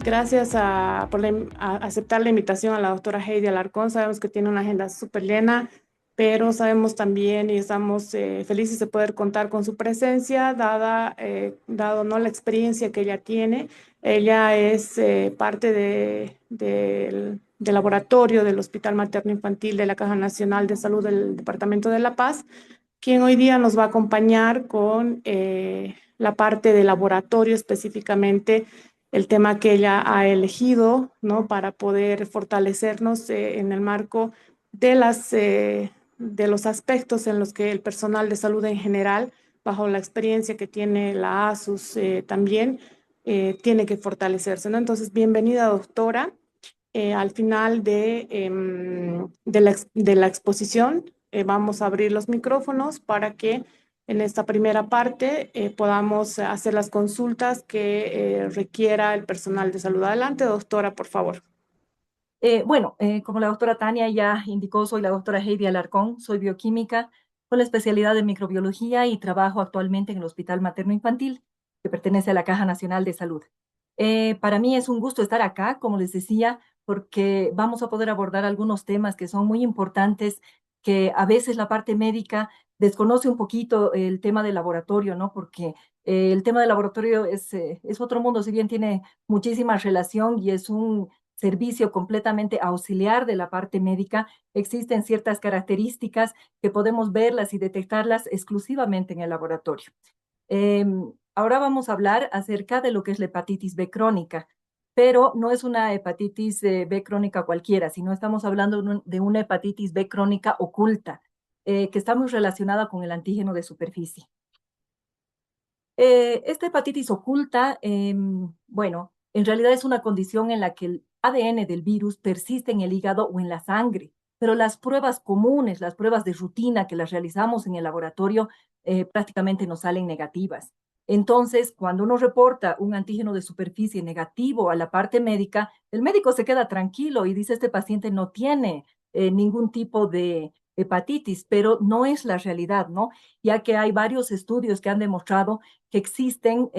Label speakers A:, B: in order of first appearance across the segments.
A: Gracias a aceptar la invitación a la doctora Heidi Alarcón. Sabemos que tiene una agenda súper llena, pero sabemos también y estamos felices de poder contar con su presencia, dado ¿no? la experiencia que ella tiene. Ella es parte del laboratorio del Hospital Materno Infantil de la Caja Nacional de Salud del Departamento de La Paz, quien hoy día nos va a acompañar con la parte de laboratorio específicamente el tema que ella ha elegido, ¿no? Para poder fortalecernos en el marco de los aspectos en los que el personal de salud en general, bajo la experiencia que tiene la ASUS también, tiene que fortalecerse, ¿no? Entonces, bienvenida, doctora. Al final de la exposición, vamos a abrir los micrófonos para que en esta primera parte podamos hacer las consultas que requiera el personal de salud. Adelante, doctora, por favor.
B: Como la doctora Tania ya indicó, soy la doctora Heidi Alarcón, soy bioquímica con la especialidad de microbiología y trabajo actualmente en el Hospital Materno Infantil, que pertenece a la Caja Nacional de Salud. Para mí es un gusto estar acá, como les decía, porque vamos a poder abordar algunos temas que son muy importantes, que a veces la parte médica desconoce un poquito el tema del laboratorio, ¿no? Porque el tema del laboratorio es otro mundo, si bien tiene muchísima relación y es un servicio completamente auxiliar de la parte médica, existen ciertas características que podemos verlas y detectarlas exclusivamente en el laboratorio. Ahora vamos a hablar acerca de lo que es la hepatitis B crónica, pero no es una hepatitis B crónica cualquiera, sino estamos hablando de una hepatitis B crónica oculta, que está muy relacionada con el antígeno de superficie. Esta hepatitis oculta, bueno, en realidad es una condición en la que el ADN del virus persiste en el hígado o en la sangre, pero las pruebas comunes, las pruebas de rutina que las realizamos en el laboratorio, prácticamente nos salen negativas. Entonces, cuando uno reporta un antígeno de superficie negativo a la parte médica, el médico se queda tranquilo y dice, este paciente no tiene ningún tipo de hepatitis, pero no es la realidad, ¿no? Ya que hay varios estudios que han demostrado que existen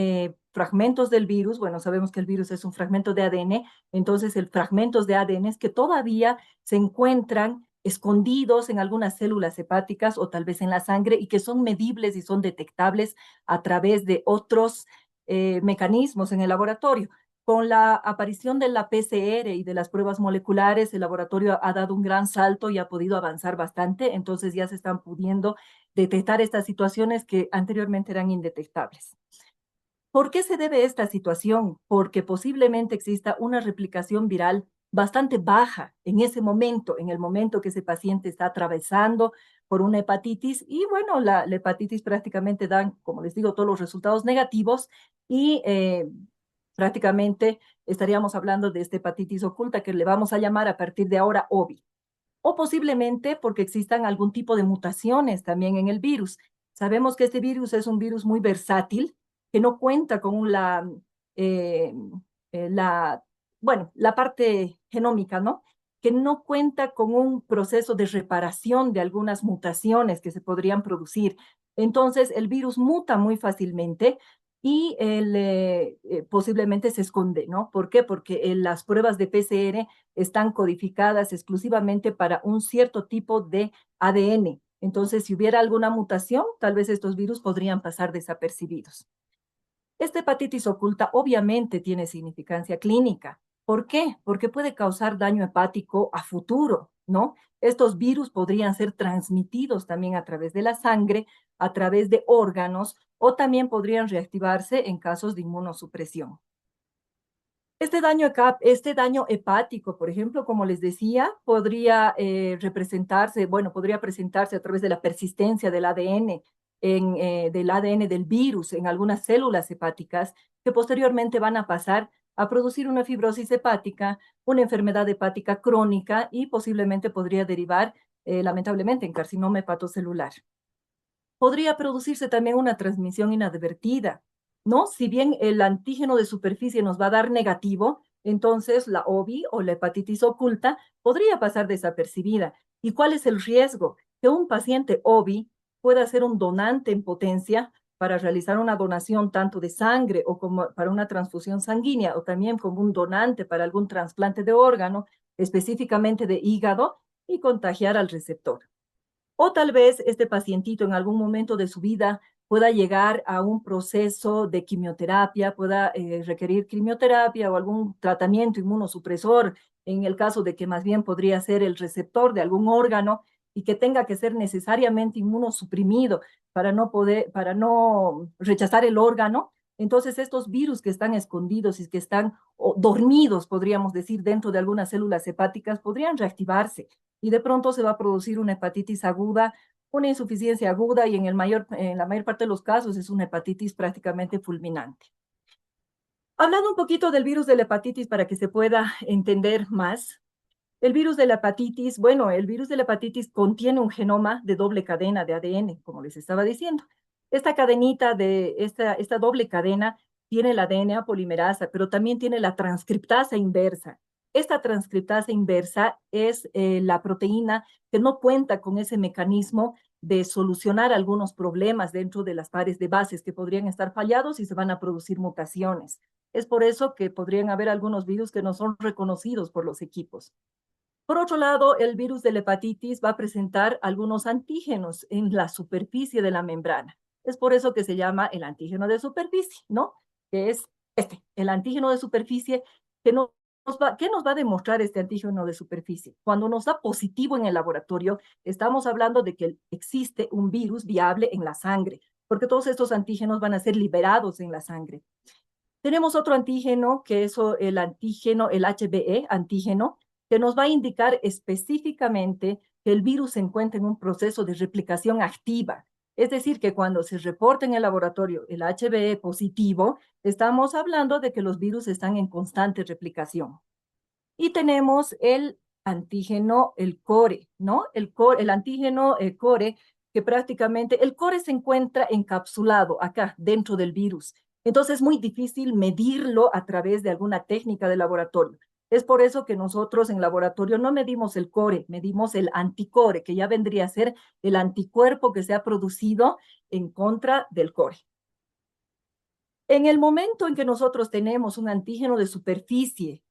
B: fragmentos del virus. Bueno, sabemos que el virus es un fragmento de ADN, entonces el fragmentos de ADN que todavía se encuentran escondidos en algunas células hepáticas o tal vez en la sangre y que son medibles y son detectables a través de otros mecanismos en el laboratorio. Con la aparición de la PCR y de las pruebas moleculares, el laboratorio ha dado un gran salto y ha podido avanzar bastante, entonces ya se están pudiendo detectar estas situaciones que anteriormente eran indetectables. ¿Por qué se debe esta situación? Porque posiblemente exista una replicación viral bastante baja en ese momento, en el momento que ese paciente está atravesando por una hepatitis. Y bueno, la hepatitis prácticamente dan, como les digo, todos los resultados negativos y prácticamente estaríamos hablando de esta hepatitis oculta que le vamos a llamar a partir de ahora OVI. O posiblemente porque existan algún tipo de mutaciones también en el virus. Sabemos que este virus es un virus muy versátil, que no cuenta con eh, la, bueno, la parte genómica, ¿no? Que no cuenta con un proceso de reparación de algunas mutaciones que se podrían producir. Entonces, el virus muta muy fácilmente y posiblemente se esconde, ¿no? ¿Por qué? Porque las pruebas de PCR están codificadas exclusivamente para un cierto tipo de ADN. Entonces, si hubiera alguna mutación, tal vez estos virus podrían pasar desapercibidos. Esta hepatitis oculta obviamente tiene significancia clínica. ¿Por qué? Porque puede causar daño hepático a futuro, ¿no? Estos virus podrían ser transmitidos también a través de la sangre, a través de órganos, o también podrían reactivarse en casos de inmunosupresión. Este daño hepático, por ejemplo, como les decía, podría representarse, bueno, podría presentarse a través de la persistencia del ADN, del ADN del virus en algunas células hepáticas, que posteriormente van a pasar a producir una fibrosis hepática, una enfermedad hepática crónica y posiblemente podría derivar, lamentablemente, en carcinoma hepatocelular. Podría producirse también una transmisión inadvertida, ¿no? Si bien el antígeno de superficie nos va a dar negativo, entonces la OVI o la hepatitis oculta podría pasar desapercibida. ¿Y cuál es el riesgo? Que un paciente OVI pueda ser un donante en potencia para realizar una donación tanto de sangre o como para una transfusión sanguínea o también como un donante para algún trasplante de órgano, específicamente de hígado, y contagiar al receptor. O tal vez este pacientito en algún momento de su vida pueda llegar a un proceso de quimioterapia, pueda requerir quimioterapia o algún tratamiento inmunosupresor, en el caso de que más bien podría ser el receptor de algún órgano y que tenga que ser necesariamente inmunosuprimido para no rechazar el órgano. Entonces, estos virus que están escondidos y que están dormidos, podríamos decir, dentro de algunas células hepáticas, podrían reactivarse y de pronto se va a producir una hepatitis aguda, una insuficiencia aguda y en la mayor parte de los casos es una hepatitis prácticamente fulminante. Hablando un poquito del virus de la hepatitis para que se pueda entender más, el virus de la hepatitis, bueno, el virus de la hepatitis contiene un genoma de doble cadena de ADN, como les estaba diciendo. Esta cadenita esta doble cadena tiene la DNA polimerasa, pero también tiene la transcriptasa inversa. Esta transcriptasa inversa es la proteína que no cuenta con ese mecanismo de solucionar algunos problemas dentro de las pares de bases que podrían estar fallados y se van a producir mutaciones. Es por eso que podrían haber algunos virus que no son reconocidos por los equipos. Por otro lado, el virus de la hepatitis va a presentar algunos antígenos en la superficie de la membrana. Es por eso que se llama el antígeno de superficie, ¿no? Que es el antígeno de superficie que ¿qué nos va a demostrar este antígeno de superficie? Cuando nos da positivo en el laboratorio, estamos hablando de que existe un virus viable en la sangre, porque todos estos antígenos van a ser liberados en la sangre. Tenemos otro antígeno, que es el antígeno, el HBE antígeno, que nos va a indicar específicamente que el virus se encuentra en un proceso de replicación activa. Es decir, que cuando se reporta en el laboratorio el HBE positivo, estamos hablando de que los virus están en constante replicación. Y tenemos el antígeno, el core, ¿no? El antígeno core, que prácticamente el core se encuentra encapsulado acá dentro del virus. Entonces es muy difícil medirlo a través de alguna técnica de laboratorio. Es por eso que nosotros en laboratorio no medimos el core, medimos el anticore, que ya vendría a ser el anticuerpo que se ha producido en contra del core. En el momento en que nosotros tenemos un antígeno de superficie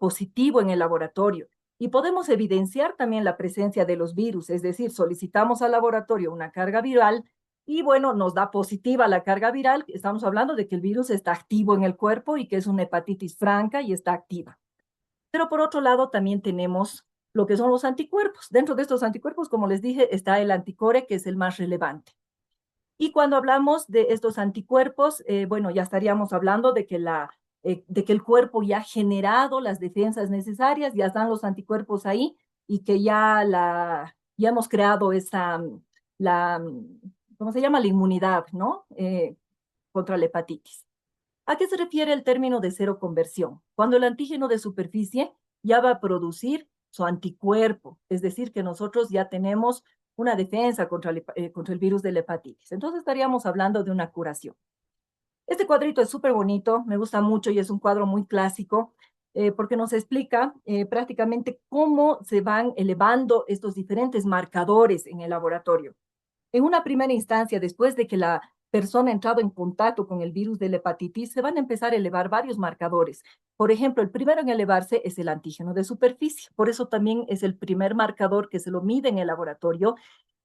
B: positivo en el laboratorio y podemos evidenciar también la presencia de los virus, es decir, solicitamos al laboratorio una carga viral y bueno, nos da positiva la carga viral, estamos hablando de que el virus está activo en el cuerpo y que es una hepatitis franca y está activa. Pero por otro lado también tenemos lo que son los anticuerpos. Dentro de estos anticuerpos, como les dije, está el anticore, que es el más relevante. Y cuando hablamos de estos anticuerpos, bueno, ya estaríamos hablando de que, de que el cuerpo ya ha generado las defensas necesarias, ya están los anticuerpos ahí y que ya hemos creado la, ¿cómo se llama? La inmunidad, ¿no? Contra la hepatitis. ¿A qué se refiere el término de cero conversión? Cuando el antígeno de superficie ya va a producir su anticuerpo, es decir, que nosotros ya tenemos una defensa contra el virus de la hepatitis. Entonces estaríamos hablando de una curación. Este cuadrito es súper bonito, me gusta mucho y es un cuadro muy clásico porque nos explica prácticamente cómo se van elevando estos diferentes marcadores en el laboratorio. En una primera instancia, después de que la persona ha entrado en contacto con el virus de la hepatitis, se van a empezar a elevar varios marcadores. Por ejemplo, el primero en elevarse es el antígeno de superficie. Por eso también es el primer marcador que se lo mide en el laboratorio.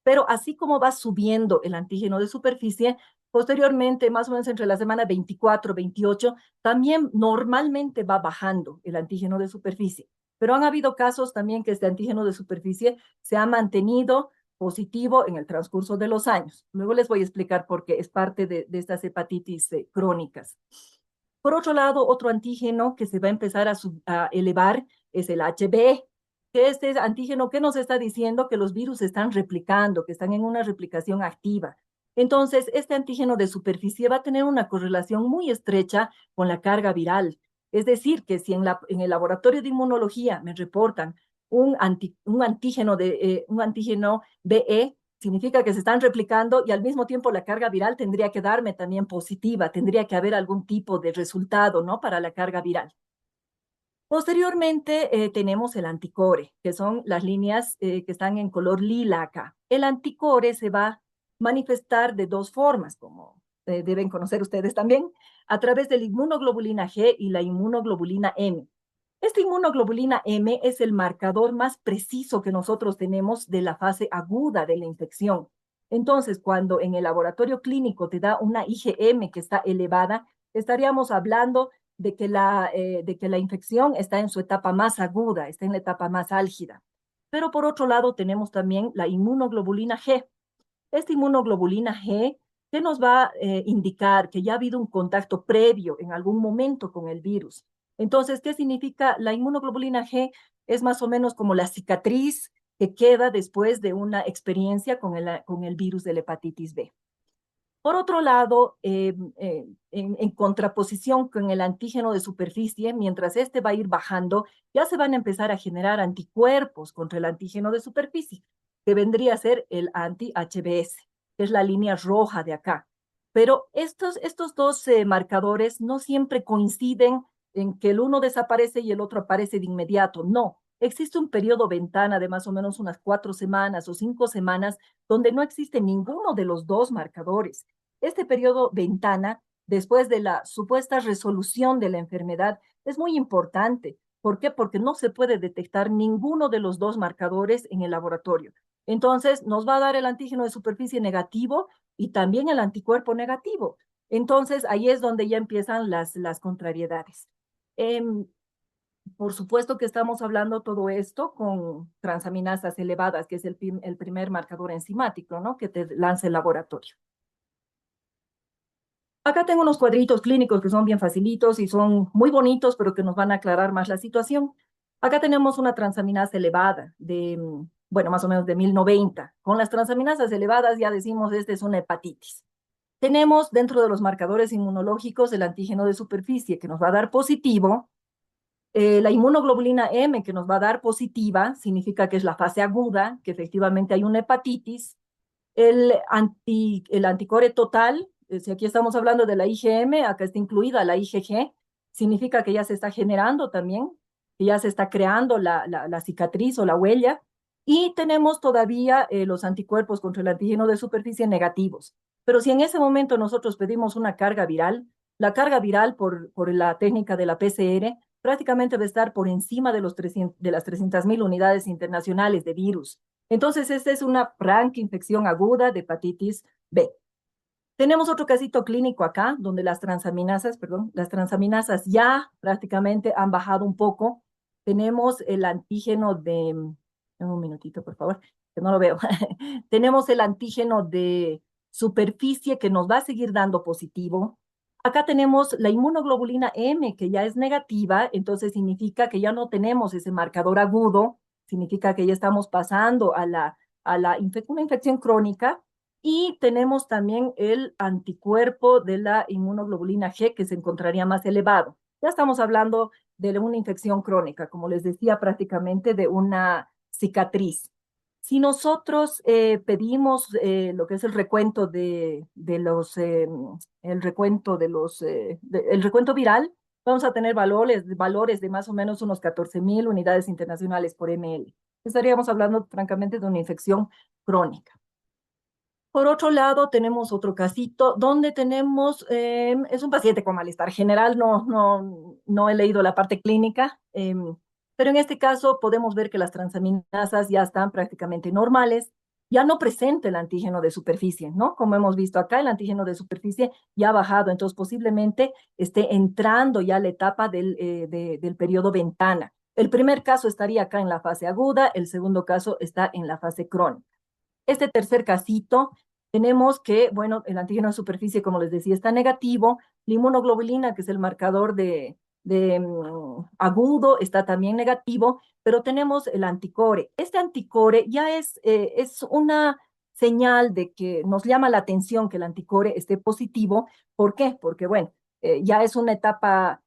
B: Pero así como va subiendo el antígeno de superficie, posteriormente, más o menos entre la semana 24, 28, también normalmente va bajando el antígeno de superficie. Pero han habido casos también que este antígeno de superficie se ha mantenido positivo en el transcurso de los años. Luego les voy a explicar por qué es parte de estas hepatitis crónicas. Por otro lado, otro antígeno que se va a empezar a elevar es el HB, que este antígeno que nos está diciendo que los virus se están replicando, que están en una replicación activa. Entonces, este antígeno de superficie va a tener una correlación muy estrecha con la carga viral. Es decir, que si en el laboratorio de inmunología me reportan un antígeno BE, significa que se están replicando y al mismo tiempo la carga viral tendría que darme también positiva, tendría que haber algún tipo de resultado, ¿no? Para la carga viral. Posteriormente tenemos el anticore, que son las líneas que están en color lila acá. El anticore se va a manifestar de dos formas, como deben conocer ustedes también, a través de la inmunoglobulina G y la inmunoglobulina M. Esta inmunoglobulina M es el marcador más preciso que nosotros tenemos de la fase aguda de la infección. Entonces, cuando en el laboratorio clínico te da una IgM que está elevada, estaríamos hablando de que la infección está en su etapa más aguda, está en la etapa más álgida. Pero por otro lado, tenemos también la inmunoglobulina G. Esta inmunoglobulina G que nos va a indicar que ya ha habido un contacto previo en algún momento con el virus. Entonces, ¿qué significa la inmunoglobulina G? Es más o menos como la cicatriz que queda después de una experiencia con el virus de la hepatitis B. Por otro lado, en contraposición con el antígeno de superficie, mientras este va a ir bajando, ya se van a empezar a generar anticuerpos contra el antígeno de superficie, que vendría a ser el anti-HBs, que es la línea roja de acá. Pero estos dos marcadores no siempre coinciden en que el uno desaparece y el otro aparece de inmediato. No, existe un periodo ventana de más o menos unas 4 semanas o 5 semanas donde no existe ninguno de los dos marcadores. Este periodo ventana, después de la supuesta resolución de la enfermedad, es muy importante. ¿Por qué? Porque no se puede detectar ninguno de los dos marcadores en el laboratorio. Entonces, nos va a dar el antígeno de superficie negativo y también el anticuerpo negativo. Entonces, ahí es donde ya empiezan las contrariedades. Eh, por supuesto que estamos hablando todo esto con transaminasas elevadas, que es el primer marcador enzimático, ¿no? Que te lanza el laboratorio. Acá tengo unos cuadritos clínicos que son bien facilitos y son muy bonitos, pero que nos van a aclarar más la situación. Acá tenemos una transaminasa elevada de, bueno, más o menos de 1090. Con las transaminasas elevadas ya decimos, esta es una hepatitis. Tenemos dentro de los marcadores inmunológicos el antígeno de superficie que nos va a dar positivo. La inmunoglobulina M que nos va a dar positiva, significa que es la fase aguda, que efectivamente hay una hepatitis. El anticore total, si aquí estamos hablando de la IgM, acá está incluida la IgG, significa que ya se está generando también, que ya se está creando la cicatriz o la huella. Y tenemos todavía los anticuerpos contra el antígeno de superficie negativos. Pero si en ese momento nosotros pedimos una carga viral, la carga viral por la técnica de la PCR prácticamente va a estar por encima de las 300.000 unidades internacionales de virus. Entonces, esta es una infección aguda de hepatitis B. Tenemos otro casito clínico acá, donde las transaminasas ya prácticamente han bajado un poco. Tenemos el antígeno de, un minutito, por favor, que no lo veo. Tenemos el antígeno de superficie que nos va a seguir dando positivo. Acá tenemos la inmunoglobulina M, que ya es negativa, entonces significa que ya no tenemos ese marcador agudo, significa que ya estamos pasando una infección crónica. Y tenemos también el anticuerpo de la inmunoglobulina G que se encontraría más elevado. Ya estamos hablando de una infección crónica, como les decía, prácticamente de una cicatriz. Si nosotros pedimos lo que es el recuento el recuento viral, vamos a tener valores de más o menos unos 14.000 unidades internacionales por ml. Estaríamos hablando, francamente, de una infección crónica. Por otro lado, tenemos otro casito donde tenemos, es un paciente con malestar general, no he leído la parte clínica, pero en este caso podemos ver que las transaminasas ya están prácticamente normales, ya no presenta el antígeno de superficie, ¿no? Como hemos visto acá, el antígeno de superficie ya ha bajado, entonces posiblemente esté entrando ya la etapa del periodo ventana. El primer caso estaría acá en la fase aguda, el segundo caso está en la fase crónica. Este tercer casito, tenemos que, bueno, el antígeno de superficie, como les decía, está negativo. La inmunoglobulina, que es el marcador de agudo, está también negativo, pero tenemos el anticore. Este anticore ya es una señal de que nos llama la atención que el anticore esté positivo. ¿Por qué? Porque, bueno, ya es una etapa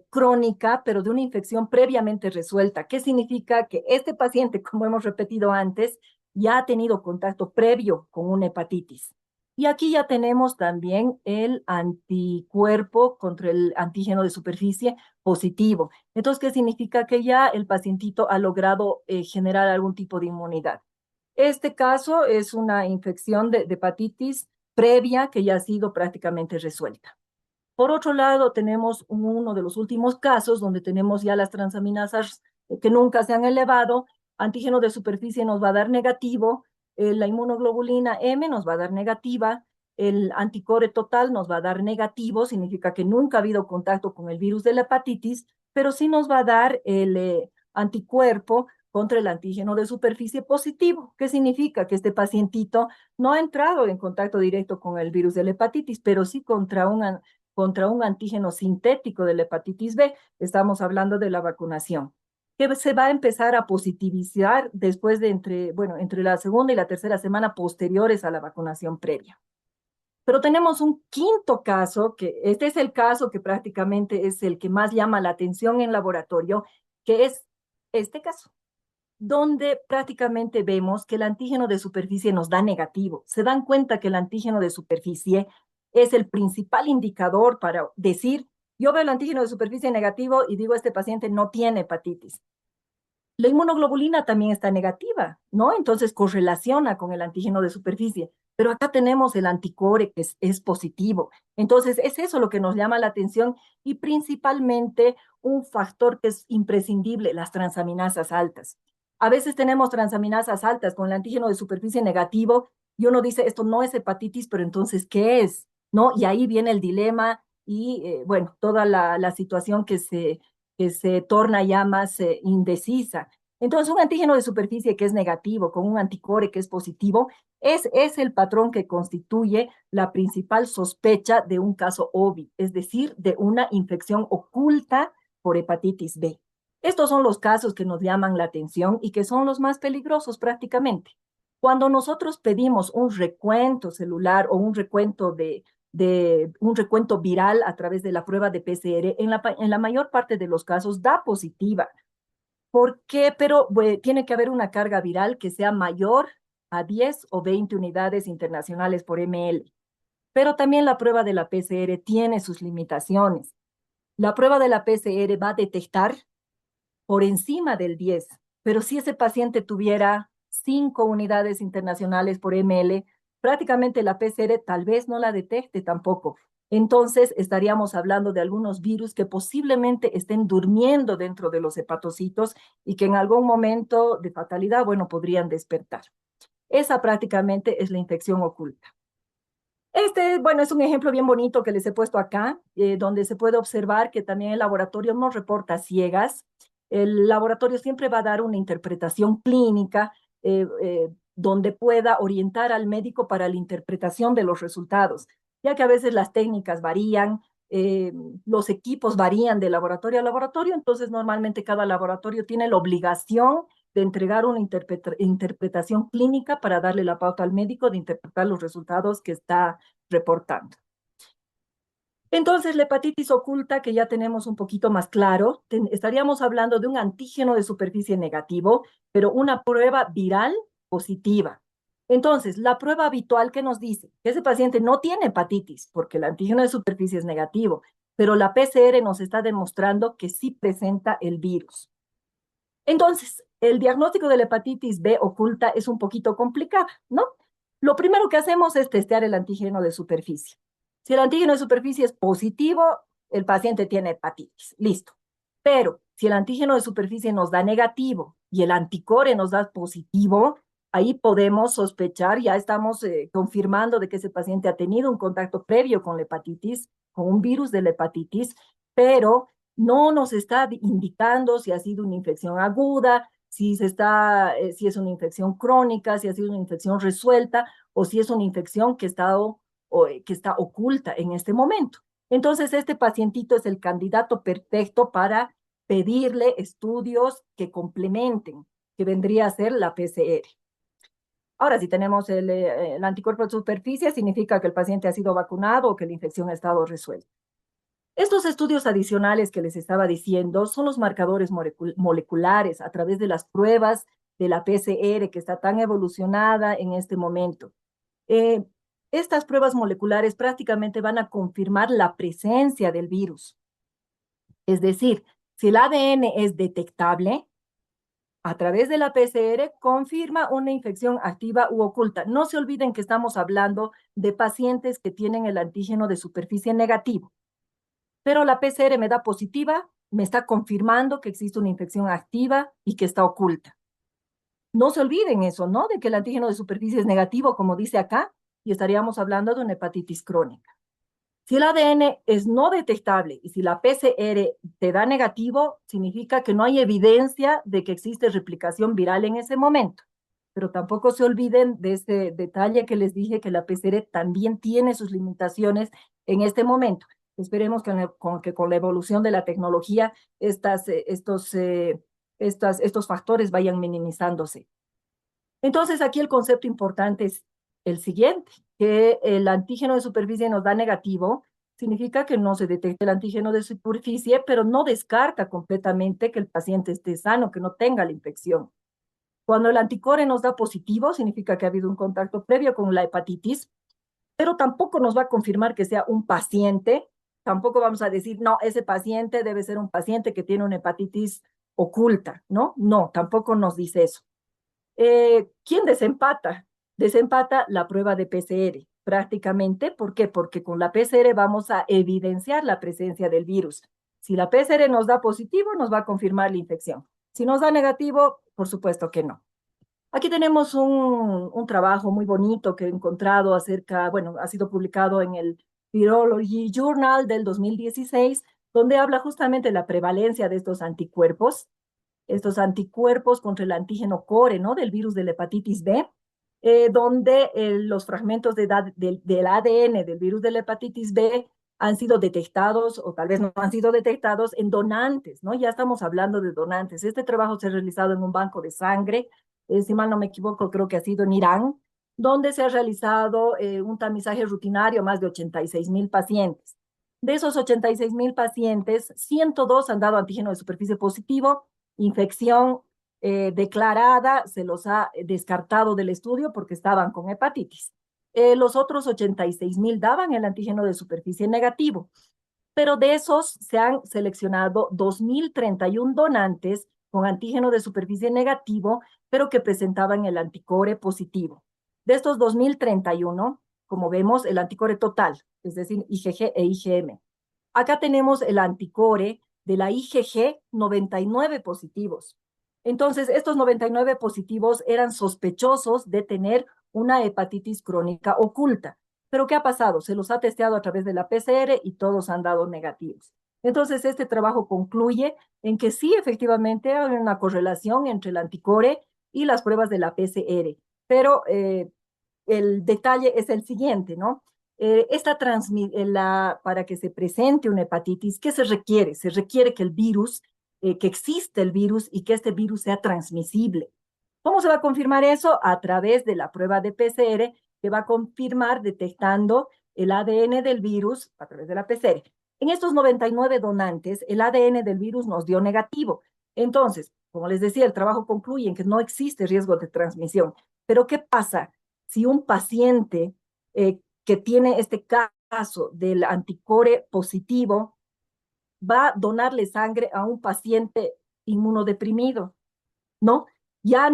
B: crónica, pero de una infección previamente resuelta. ¿Qué significa? Que este paciente, como hemos repetido antes, ya ha tenido contacto previo con una hepatitis. Y aquí ya tenemos también el anticuerpo contra el antígeno de superficie positivo. Entonces, ¿qué significa? Que ya el pacientito ha logrado generar algún tipo de inmunidad. Este caso es una infección de hepatitis previa que ya ha sido prácticamente resuelta. Por otro lado, tenemos uno de los últimos casos donde tenemos ya las transaminasas que nunca se han elevado, antígeno de superficie nos va a dar negativo, la inmunoglobulina M nos va a dar negativa, el anticore total nos va a dar negativo, significa que nunca ha habido contacto con el virus de la hepatitis, pero sí nos va a dar el anticuerpo contra el antígeno de superficie positivo. ¿Qué significa? Que este pacientito no ha entrado en contacto directo con el virus de la hepatitis, pero sí contra un antígeno sintético de la hepatitis B. Estamos hablando de la vacunación, que se va a empezar a positivizar después de entre la segunda y la tercera semana posteriores a la vacunación previa. Pero tenemos un quinto caso, que este es el caso que prácticamente es el que más llama la atención en laboratorio, que es este caso, donde prácticamente vemos que el antígeno de superficie nos da negativo. Se dan cuenta que el antígeno de superficie es el principal indicador para decir, yo veo el antígeno de superficie negativo y digo, este paciente no tiene hepatitis. La inmunoglobulina también está negativa, ¿no? Entonces correlaciona con el antígeno de superficie. Pero acá tenemos el anticore que es positivo. Entonces es eso lo que nos llama la atención y principalmente un factor que es imprescindible, las transaminasas altas. A veces tenemos transaminasas altas con el antígeno de superficie negativo y uno dice, esto no es hepatitis, pero entonces, ¿qué es? ¿No? Y ahí viene el dilema y, bueno, toda la situación que se torna ya más indecisa. Entonces, un antígeno de superficie que es negativo con un anticore que es positivo es el patrón que constituye la principal sospecha de un caso OBI, es decir, de una infección oculta por hepatitis B. Estos son los casos que nos llaman la atención y que son los más peligrosos prácticamente. Cuando nosotros pedimos un recuento celular o un recuento un recuento viral a través de la prueba de PCR, en la mayor parte de los casos da positiva. ¿Por qué? Pero tiene que haber una carga viral que sea mayor a 10 o 20 unidades internacionales por ml. Pero también la prueba de la PCR tiene sus limitaciones. La prueba de la PCR va a detectar por encima del 10, pero si ese paciente tuviera 5 unidades internacionales por ml, prácticamente la PCR tal vez no la detecte tampoco. Entonces estaríamos hablando de algunos virus que posiblemente estén durmiendo dentro de los hepatocitos y que en algún momento de fatalidad, bueno, podrían despertar. Esa prácticamente es la infección oculta. Bueno, es un ejemplo bien bonito que les he puesto acá, donde se puede observar que también el laboratorio no reporta ciegas. El laboratorio siempre va a dar una interpretación clínica donde pueda orientar al médico para la interpretación de los resultados, ya que a veces las técnicas varían, los equipos varían de laboratorio a laboratorio, entonces normalmente cada laboratorio tiene la obligación de entregar una interpretación clínica para darle la pauta al médico de interpretar los resultados que está reportando. Entonces, la hepatitis oculta, que ya tenemos un poquito más claro, estaríamos hablando de un antígeno de superficie negativo, pero una prueba viral positiva. Entonces, la prueba habitual que nos dice que ese paciente no tiene hepatitis porque el antígeno de superficie es negativo, pero la PCR nos está demostrando que sí presenta el virus. Entonces, el diagnóstico de la hepatitis B oculta es un poquito complicado, ¿no? Lo primero que hacemos es testear el antígeno de superficie. Si el antígeno de superficie es positivo, el paciente tiene hepatitis, listo. Pero si el antígeno de superficie nos da negativo y el anticore nos da positivo, ahí podemos sospechar, ya estamos confirmando de que ese paciente ha tenido un contacto previo con la hepatitis, con un virus de la hepatitis, pero no nos está indicando si ha sido una infección aguda, si es una infección crónica, si ha sido una infección resuelta o si es una infección que está oculta en este momento. Entonces, este pacientito es el candidato perfecto para pedirle estudios que complementen, que vendría a ser la PCR. Ahora, si tenemos el anticuerpo de superficie, significa que el paciente ha sido vacunado o que la infección ha estado resuelta. Estos estudios adicionales que les estaba diciendo son los marcadores moleculares a través de las pruebas de la PCR que está tan evolucionada en este momento. Eh, Estas pruebas moleculares prácticamente van a confirmar la presencia del virus. Es decir, si el ADN es detectable, a través de la PCR confirma una infección activa u oculta. No se olviden que estamos hablando de pacientes que tienen el antígeno de superficie negativo, pero la PCR me da positiva, me está confirmando que existe una infección activa y que está oculta. No se olviden eso, ¿no? De que el antígeno de superficie es negativo, como dice acá, y estaríamos hablando de una hepatitis crónica. Si el ADN es no detectable y si la PCR te da negativo, significa que no hay evidencia de que existe replicación viral en ese momento. Pero tampoco se olviden de ese detalle que les dije, que la PCR también tiene sus limitaciones en este momento. Esperemos que con la evolución de la tecnología estos factores vayan minimizándose. Entonces, aquí el concepto importante es el siguiente, que el antígeno de superficie nos da negativo, significa que no se detecta el antígeno de superficie, pero no descarta completamente que el paciente esté sano, que no tenga la infección. Cuando el anticore nos da positivo, significa que ha habido un contacto previo con la hepatitis, pero tampoco nos va a confirmar que sea un paciente, tampoco vamos a decir, no, ese paciente debe ser un paciente que tiene una hepatitis oculta, ¿no? No, tampoco nos dice eso. ¿Quién desempata? Desempata la prueba de PCR, prácticamente. ¿Por qué? Porque con la PCR vamos a evidenciar la presencia del virus. Si la PCR nos da positivo, nos va a confirmar la infección. Si nos da negativo, por supuesto que no. Aquí tenemos un trabajo muy bonito que he encontrado acerca, bueno, ha sido publicado en el Virology Journal del 2016, donde habla justamente de la prevalencia de estos anticuerpos contra el antígeno core, ¿no? Del virus de la hepatitis B, donde los fragmentos del ADN del virus de la hepatitis B han sido detectados o tal vez no han sido detectados en donantes, ¿no? Ya estamos hablando de donantes. Este trabajo se ha realizado en un banco de sangre, si mal no me equivoco, creo que ha sido en Irán, donde se ha realizado un tamizaje rutinario a más de 86,000 pacientes. De esos 86,000 pacientes, 102 han dado antígeno de superficie positivo, infección declarada, se los ha descartado del estudio porque estaban con hepatitis. Los otros 86,000 daban el antígeno de superficie negativo, pero de esos se han seleccionado 2,031 donantes con antígeno de superficie negativo, pero que presentaban el anticore positivo. De estos 2,031, como vemos, el anticore total, es decir, IgG e IgM. Acá tenemos el anticore de la IgG, 99 positivos. Entonces, estos 99 positivos eran sospechosos de tener una hepatitis crónica oculta. Pero ¿qué ha pasado? Se los ha testeado a través de la PCR y todos han dado negativos. Entonces, este trabajo concluye en que sí, efectivamente, hay una correlación entre el anticore y las pruebas de la PCR. Pero el detalle es el siguiente, ¿no? Para que se presente una hepatitis, ¿qué se requiere? Se requiere que el virus, que existe el virus y que este virus sea transmisible. ¿Cómo se va a confirmar eso? A través de la prueba de PCR, que va a confirmar detectando el ADN del virus a través de la PCR. En estos 99 donantes, el ADN del virus nos dio negativo. Entonces, como les decía, el trabajo concluye en que no existe riesgo de transmisión. Pero ¿qué pasa si un paciente que tiene este caso del anticore positivo va a donarle sangre a un paciente inmunodeprimido? ¿No? Ya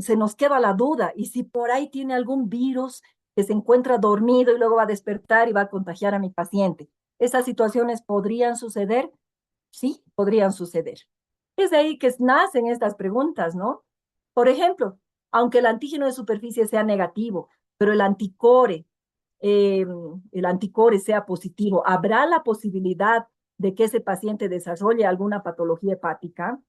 B: se nos queda la duda, y si por ahí tiene algún virus que se encuentra dormido y luego va a despertar y va a contagiar a mi paciente. ¿Esas situaciones podrían suceder? Sí, podrían suceder. Es de ahí que nacen estas preguntas, ¿no? Por ejemplo, aunque el antígeno de superficie sea negativo, pero eh, el anticore sea positivo, ¿habrá la posibilidad de que ese paciente desarrolle alguna patología hepática?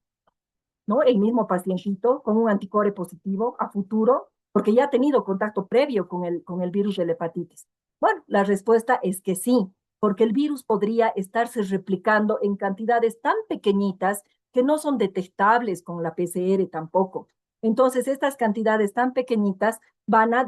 B: ¿No? El mismo pacientito con un anticore positivo a futuro, porque ya ha tenido contacto previo con el virus de la hepatitis. Bueno, la respuesta es que sí, porque el virus podría estarse replicando en cantidades tan pequeñitas que no son detectables con la PCR tampoco. Entonces, estas cantidades tan pequeñitas van a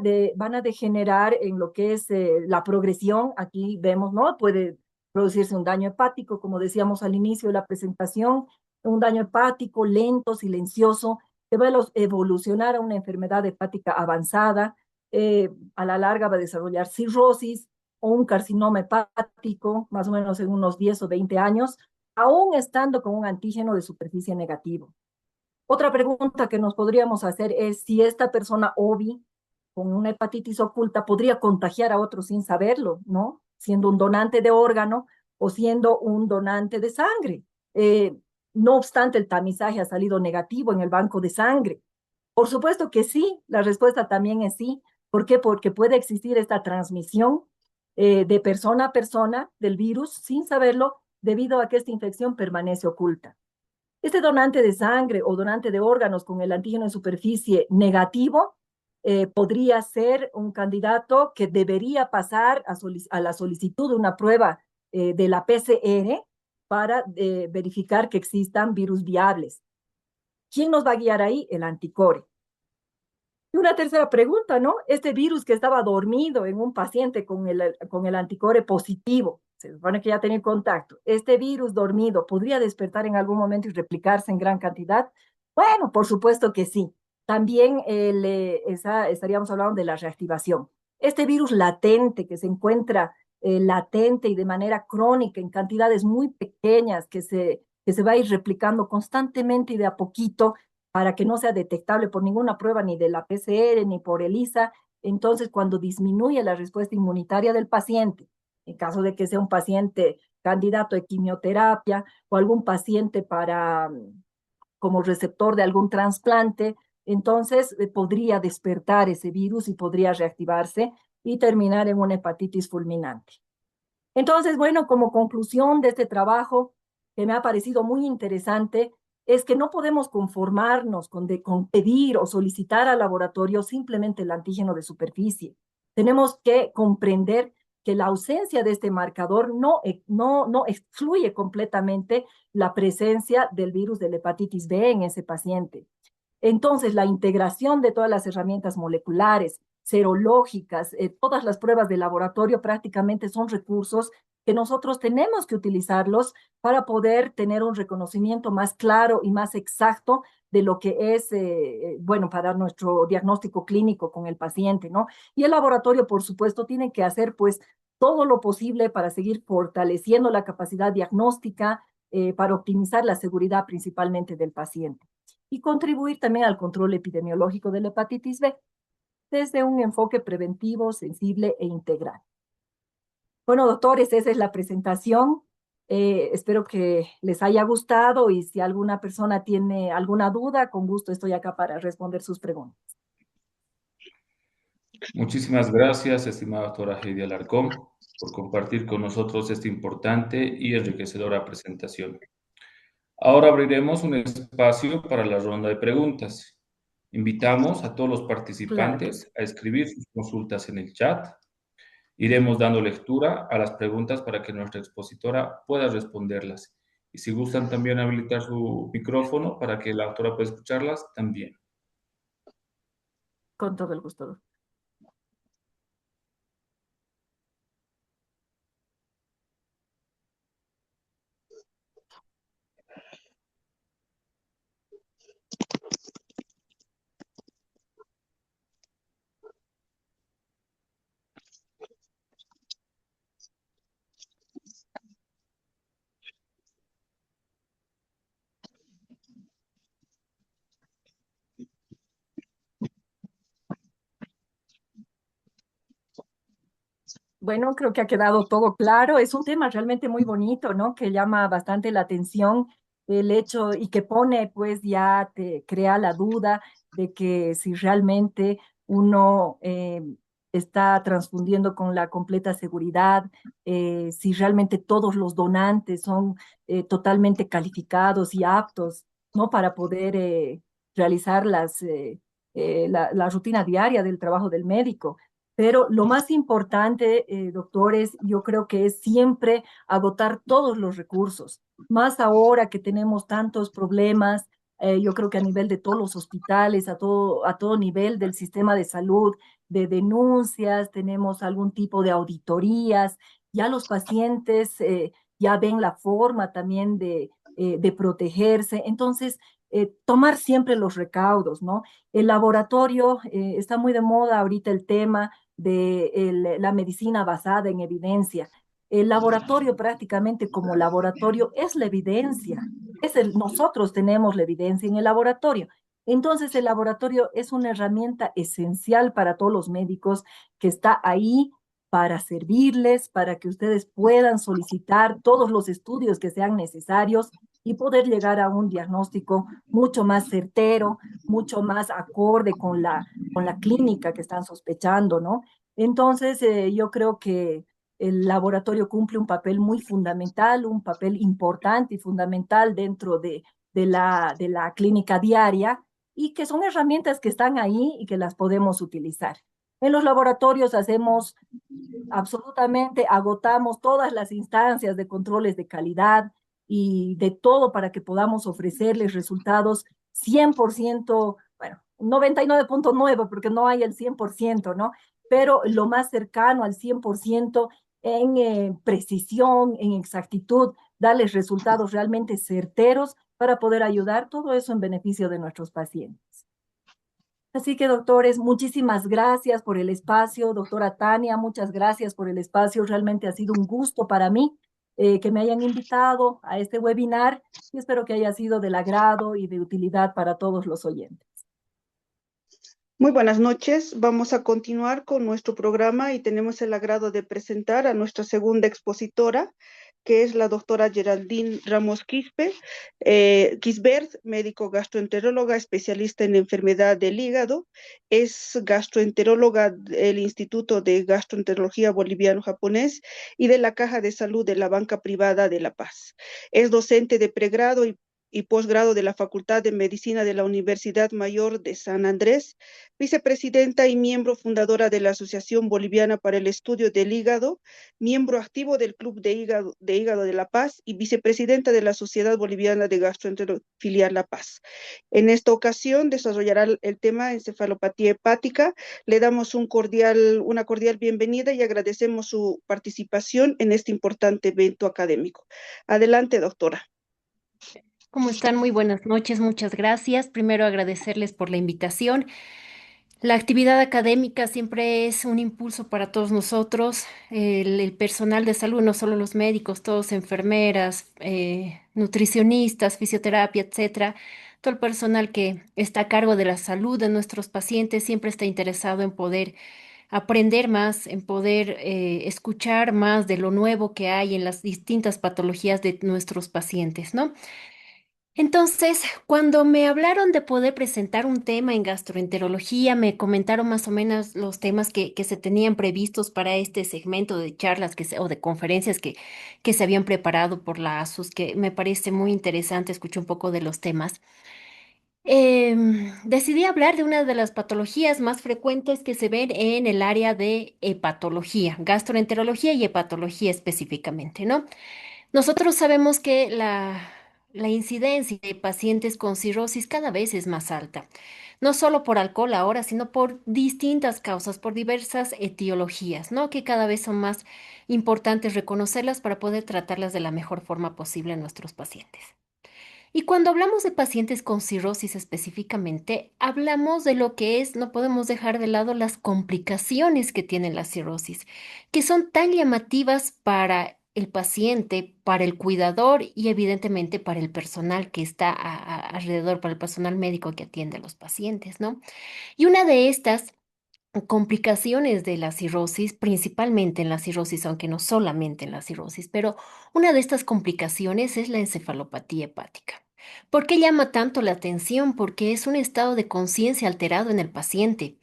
B: degenerar en lo que es la progresión. Aquí vemos, ¿no? Puede producirse un daño hepático, como decíamos al inicio de la presentación, un daño hepático lento, silencioso, que va a evolucionar a una enfermedad hepática avanzada, a la larga va a desarrollar cirrosis o un carcinoma hepático, más o menos en unos 10 o 20 años, aún estando con un antígeno de superficie negativo. Otra pregunta que nos podríamos hacer es si esta persona OBI con una hepatitis oculta podría contagiar a otros sin saberlo, ¿no? Siendo un donante de órgano o siendo un donante de sangre. Eh, no obstante, el tamizaje ha salido negativo en el banco de sangre. Por supuesto que sí, la respuesta también es sí. ¿Por qué? Porque puede existir esta transmisión de persona a persona del virus sin saberlo debido a que esta infección permanece oculta. Este donante de sangre o donante de órganos con el antígeno en superficie negativo podría ser un candidato que debería pasar a la solicitud de una prueba de la PCR para verificar que existan virus viables. ¿Quién nos va a guiar ahí? El anticore. Y una tercera pregunta, ¿no? Este virus que estaba dormido en un paciente con el anticore positivo, se supone que ya tenía contacto, este virus dormido podría despertar en algún momento y replicarse en gran cantidad. Bueno, por supuesto que sí. También estaríamos hablando de la reactivación. Este virus latente que se encuentra latente y de manera crónica en cantidades muy pequeñas que se va a ir replicando constantemente y de a poquito para que no sea detectable por ninguna prueba ni de la PCR ni por ELISA. Entonces, cuando disminuye la respuesta inmunitaria del paciente, en caso de que sea un paciente candidato a quimioterapia o algún paciente para como receptor de algún trasplante, entonces podría despertar ese virus y podría reactivarse y terminar en una hepatitis fulminante. Entonces, bueno, como conclusión de este trabajo, que me ha parecido muy interesante, es que no podemos conformarnos con pedir o solicitar al laboratorio simplemente el antígeno de superficie. Tenemos que comprender que la ausencia de este marcador no excluye completamente la presencia del virus de la hepatitis B en ese paciente. Entonces, la integración de todas las herramientas moleculares, serológicas, todas las pruebas de laboratorio prácticamente son recursos que nosotros tenemos que utilizarlos para poder tener un reconocimiento más claro y más exacto de lo que es, bueno, para nuestro diagnóstico clínico con el paciente, ¿no? Y el laboratorio, por supuesto, tiene que hacer, pues, todo lo posible para seguir fortaleciendo la capacidad diagnóstica, para optimizar la seguridad principalmente del paciente y contribuir también al control epidemiológico de la hepatitis B desde un enfoque preventivo, sensible e integral. Bueno, doctores, esa es la presentación. Espero que les haya gustado y si alguna persona tiene alguna duda, con gusto estoy acá para responder sus preguntas.
C: Muchísimas gracias, estimada doctora Heidi Alarcón, por compartir con nosotros esta importante y enriquecedora presentación. Ahora abriremos un espacio para la ronda de preguntas. Invitamos a todos los
B: Claro que sí.
C: participantes a escribir sus consultas en el chat. Iremos dando lectura a las preguntas para que nuestra expositora pueda responderlas. Y si gustan también habilitar su micrófono para que la autora pueda escucharlas, también.
B: Con todo el gusto. Bueno, creo que ha quedado todo claro. Es un tema realmente muy bonito, ¿no? Que llama bastante la atención el hecho y que pone, pues ya te crea la duda de que si realmente uno está transfundiendo con la completa seguridad, si realmente todos los donantes son totalmente calificados y aptos, ¿no? Para poder realizar la rutina diaria del trabajo del médico. Pero lo más importante, doctores, yo creo que es siempre agotar todos los recursos, más ahora que tenemos tantos problemas, yo creo que a nivel de todos los hospitales, a todo nivel del sistema de salud, de denuncias, tenemos algún tipo de auditorías, ya los pacientes ya ven la forma también de protegerse. Entonces, tomar siempre los recaudos, ¿no? El laboratorio, está muy de moda ahorita el tema de la medicina basada en evidencia. El laboratorio prácticamente como laboratorio es la evidencia. nosotros tenemos la evidencia en el laboratorio. Entonces, el laboratorio es una herramienta esencial para todos los médicos que está ahí para servirles, para que ustedes puedan solicitar todos los estudios que sean necesarios y poder llegar a un diagnóstico mucho más certero, mucho más acorde con la clínica que están sospechando, ¿no? Entonces, yo creo que el laboratorio cumple un papel muy fundamental, un papel importante y fundamental dentro de la clínica diaria y que son herramientas que están ahí y que las podemos utilizar. En los laboratorios hacemos absolutamente, agotamos todas las instancias de controles de calidad y de todo para que podamos ofrecerles resultados 100%, bueno, 99.9 porque no hay el 100%, ¿no? Pero lo más cercano al 100% en precisión, en exactitud, darles resultados realmente certeros para poder ayudar todo eso en beneficio de nuestros pacientes. Así que, doctores, muchísimas gracias por el espacio. Doctora Tania, muchas gracias por el espacio. Realmente ha sido un gusto para mí que me hayan invitado a este webinar y espero que haya sido del agrado y de utilidad para todos los oyentes.
D: Muy buenas noches. Vamos a continuar con nuestro programa y tenemos el agrado de presentar a nuestra segunda expositora, que es la doctora Geraldine Ramos Quisbert, médico gastroenteróloga, especialista en enfermedad del hígado. Es gastroenteróloga del Instituto de Gastroenterología Boliviano-Japonés y de la Caja de Salud de la Banca Privada de La Paz. Es docente de pregrado y posgrado de la Facultad de Medicina de la Universidad Mayor de San Andrés, vicepresidenta y miembro fundadora de la Asociación Boliviana para el Estudio del Hígado, miembro activo del Club de Hígado de La Paz y vicepresidenta de la Sociedad Boliviana de Gastroenterofilia La Paz. En esta ocasión desarrollará el tema encefalopatía hepática. Le damos una cordial bienvenida y agradecemos su participación en este importante evento académico. Adelante, doctora.
E: ¿Cómo están? Muy buenas noches, muchas gracias. Primero agradecerles por la invitación. La actividad académica siempre es un impulso para todos nosotros, el personal de salud, no solo los médicos, todos enfermeras, nutricionistas, fisioterapia, etcétera. Todo el personal que está a cargo de la salud de nuestros pacientes siempre está interesado en poder aprender más, en poder escuchar más de lo nuevo que hay en las distintas patologías de nuestros pacientes, ¿no? Entonces, cuando me hablaron de poder presentar un tema en gastroenterología, me comentaron más o menos los temas que se tenían previstos para este segmento de charlas o de conferencias que se habían preparado por la ASUS, que me parece muy interesante, escuché un poco de los temas. Decidí hablar de una de las patologías más frecuentes que se ven en el área de hepatología, gastroenterología y hepatología específicamente, ¿no? Nosotros sabemos que la incidencia de pacientes con cirrosis cada vez es más alta, no solo por alcohol ahora, sino por distintas causas, por diversas etiologías, ¿no? Que cada vez son más importantes reconocerlas para poder tratarlas de la mejor forma posible en nuestros pacientes. Y cuando hablamos de pacientes con cirrosis específicamente, hablamos de lo que es, no podemos dejar de lado las complicaciones que tiene la cirrosis, que son tan llamativas para el paciente, para el cuidador y evidentemente para el personal que está alrededor, para el personal médico que atiende a los pacientes, ¿no? Y una de estas complicaciones de la cirrosis, principalmente en la cirrosis, aunque no solamente en la cirrosis, pero una de estas complicaciones es la encefalopatía hepática. ¿Por qué llama tanto la atención? Porque es un estado de conciencia alterado en el paciente,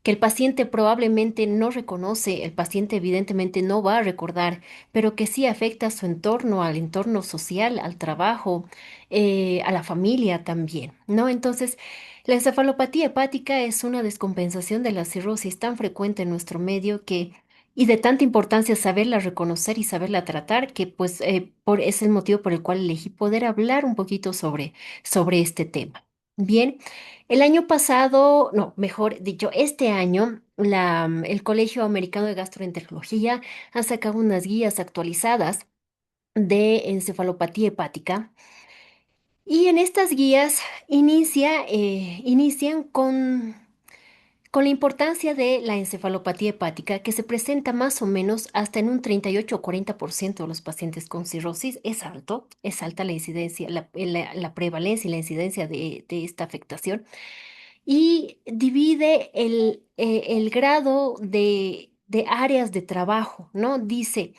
E: que el paciente probablemente no reconoce, el paciente evidentemente no va a recordar, pero que sí afecta a su entorno, al entorno social, al trabajo, a la familia también, ¿no? Entonces, la encefalopatía hepática es una descompensación de la cirrosis tan frecuente en nuestro medio y de tanta importancia saberla reconocer y saberla tratar, que pues es el motivo por el cual elegí poder hablar un poquito sobre este tema. Bien, el año pasado, no, mejor dicho, este año, el Colegio Americano de Gastroenterología ha sacado unas guías actualizadas de encefalopatía hepática. Y en estas guías inician con la importancia de la encefalopatía hepática, que se presenta más o menos hasta en un 38 o 40% de los pacientes con cirrosis. Es alta la incidencia, la prevalencia y la incidencia de esta afectación. Y divide el grado de áreas de trabajo, ¿no? Dice,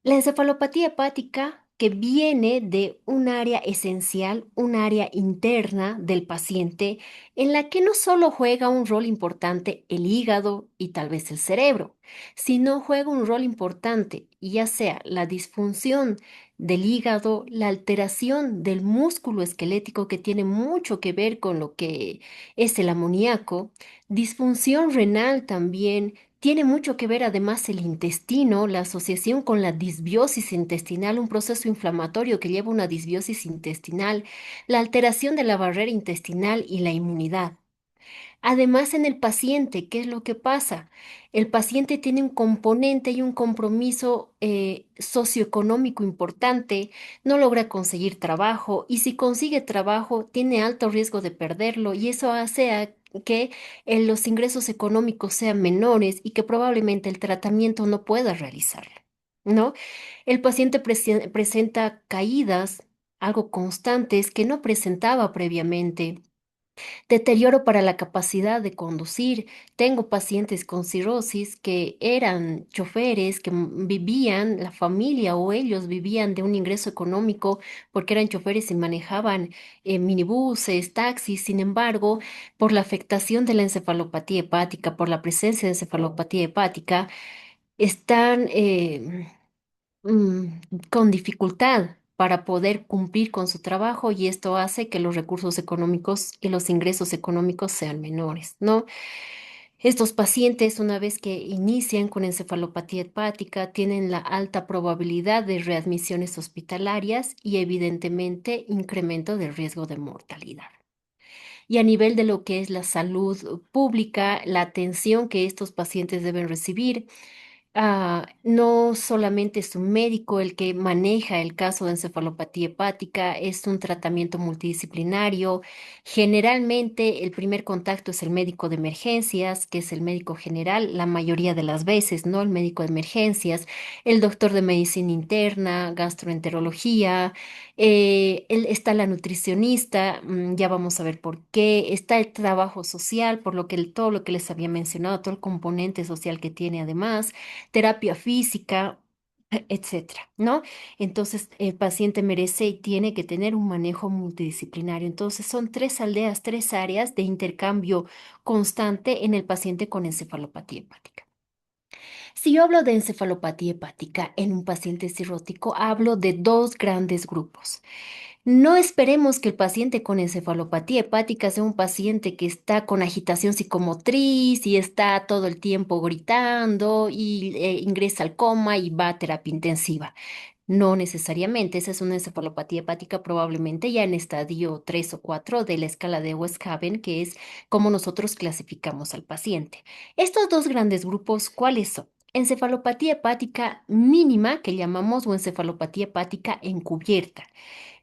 E: la encefalopatía hepática que viene de un área esencial, un área interna del paciente, en la que no solo juega un rol importante el hígado y tal vez el cerebro, sino juega un rol importante, ya sea la disfunción del hígado, la alteración del músculo esquelético que tiene mucho que ver con lo que es el amoníaco, disfunción renal también tiene mucho que ver además el intestino, la asociación con la disbiosis intestinal, un proceso inflamatorio que lleva a una disbiosis intestinal, la alteración de la barrera intestinal y la inmunidad. Además, en el paciente, ¿qué es lo que pasa? El paciente tiene un componente y un compromiso socioeconómico importante, no logra conseguir trabajo y si consigue trabajo tiene alto riesgo de perderlo y eso hace que los ingresos económicos sean menores y que probablemente el tratamiento no pueda realizarlo, ¿no? El paciente presenta caídas, algo constantes que no presentaba previamente. Deterioro para la capacidad de conducir. Tengo pacientes con cirrosis que eran choferes, que vivían, la familia o ellos vivían de un ingreso económico porque eran choferes y manejaban minibuses, taxis. Sin embargo, por la afectación de la encefalopatía hepática, por la presencia de encefalopatía hepática, están mm, con dificultad para poder cumplir con su trabajo y esto hace que los recursos económicos y los ingresos económicos sean menores, ¿no? Estos pacientes, una vez que inician con encefalopatía hepática, tienen la alta probabilidad de readmisiones hospitalarias y evidentemente incremento del riesgo de mortalidad. Y a nivel de lo que es la salud pública, la atención que estos pacientes deben recibir, no solamente es un médico el que maneja el caso de encefalopatía hepática, es un tratamiento multidisciplinario. Generalmente el primer contacto es el médico de emergencias, que es el médico general, la mayoría de las veces, ¿no? El médico de emergencias, el doctor de medicina interna, gastroenterología, está la nutricionista, ya vamos a ver por qué, está el trabajo social, por lo que todo lo que les había mencionado, todo el componente social que tiene además terapia física, etcétera, ¿no? Entonces, el paciente merece y tiene que tener un manejo multidisciplinario. Entonces, son tres aldeas, tres áreas de intercambio constante en el paciente con encefalopatía hepática. Si yo hablo de encefalopatía hepática en un paciente cirrótico, hablo de dos grandes grupos. No esperemos que el paciente con encefalopatía hepática sea un paciente que está con agitación psicomotriz y está todo el tiempo gritando y ingresa al coma y va a terapia intensiva. No necesariamente, esa es una encefalopatía hepática probablemente ya en estadio 3 o 4 de la escala de Westhaven, que es como nosotros clasificamos al paciente. Estos dos grandes grupos, ¿cuáles son? Encefalopatía hepática mínima, que llamamos, o encefalopatía hepática encubierta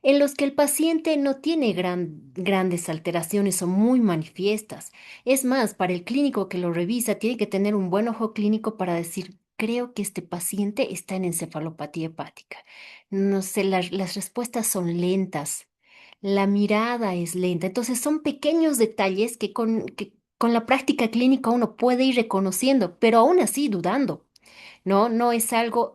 E: en los que el paciente no tiene grandes alteraciones o muy manifiestas. Es más, para el clínico que lo revisa, tiene que tener un buen ojo clínico para decir, creo que este paciente está en encefalopatía hepática. No sé, las respuestas son lentas, la mirada es lenta. Entonces son pequeños detalles que con la práctica clínica uno puede ir reconociendo, pero aún así dudando. ¿No? No es algo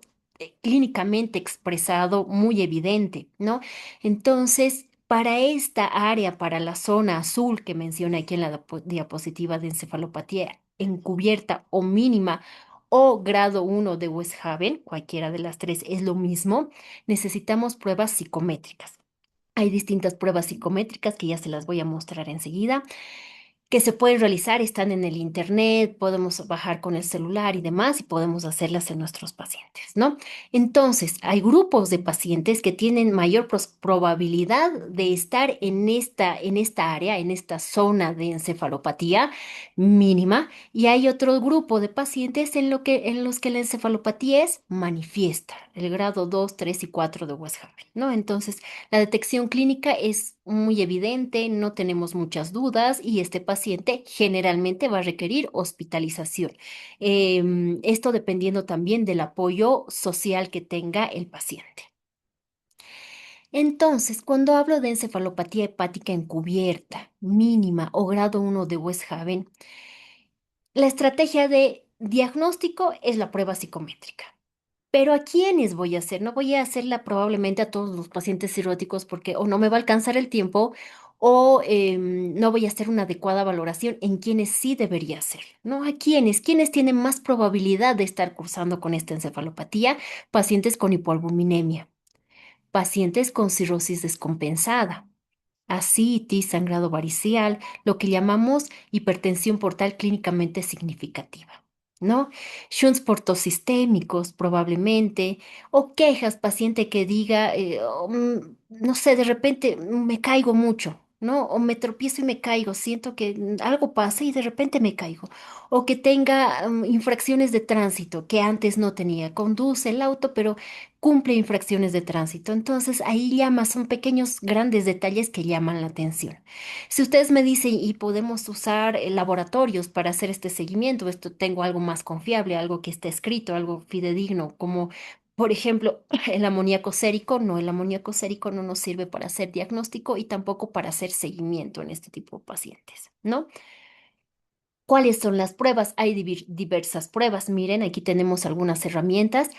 E: clínicamente expresado muy evidente, ¿no? Entonces, para esta área, para la zona azul que menciona aquí en la diapositiva de encefalopatía encubierta o mínima o grado 1 de Westhaven, cualquiera de las tres es lo mismo, necesitamos pruebas psicométricas. Hay distintas pruebas psicométricas que ya se las voy a mostrar enseguida que se pueden realizar, están en el internet, podemos bajar con el celular y demás y podemos hacerlas en nuestros pacientes, ¿no? Entonces, hay grupos de pacientes que tienen mayor probabilidad de estar en esta área, en esta zona de encefalopatía mínima y hay otro grupo de pacientes en los que la encefalopatía es manifiesta, el grado 2, 3 y 4 de Westhaven, ¿no? Entonces, la detección clínica es muy evidente, no tenemos muchas dudas y este paciente paciente, generalmente va a requerir hospitalización. Esto dependiendo también del apoyo social que tenga el paciente. Entonces, cuando hablo de encefalopatía hepática encubierta, mínima o grado 1 de Westhaven, la estrategia de diagnóstico es la prueba psicométrica. Pero ¿a quiénes voy a hacer? No voy a hacerla probablemente a todos los pacientes cirróticos porque o no me va a alcanzar el tiempo o no voy a hacer una adecuada valoración en quienes sí debería hacer, ¿no? ¿A quiénes? ¿Quiénes tienen más probabilidad de estar cursando con esta encefalopatía? Pacientes con hipoalbuminemia, pacientes con cirrosis descompensada, ascitis, sangrado variceal, lo que llamamos hipertensión portal clínicamente significativa, ¿no? Shunts portosistémicos probablemente, o quejas, paciente que diga, no sé, de repente me caigo mucho, ¿no? O me tropiezo y me caigo, siento que algo pasa y de repente me caigo. O que tenga infracciones de tránsito que antes no tenía. Conduce el auto, pero cumple infracciones de tránsito. Entonces ahí llama, son pequeños, grandes detalles que llaman la atención. Si ustedes me dicen y podemos usar laboratorios para hacer este seguimiento, esto tengo algo más confiable, algo que esté escrito, algo fidedigno, como por ejemplo el amoníaco sérico, no, el amoníaco sérico no nos sirve para hacer diagnóstico y tampoco para hacer seguimiento en este tipo de pacientes, ¿no? ¿Cuáles son las pruebas? Hay diversas pruebas. Miren, aquí tenemos algunas herramientas.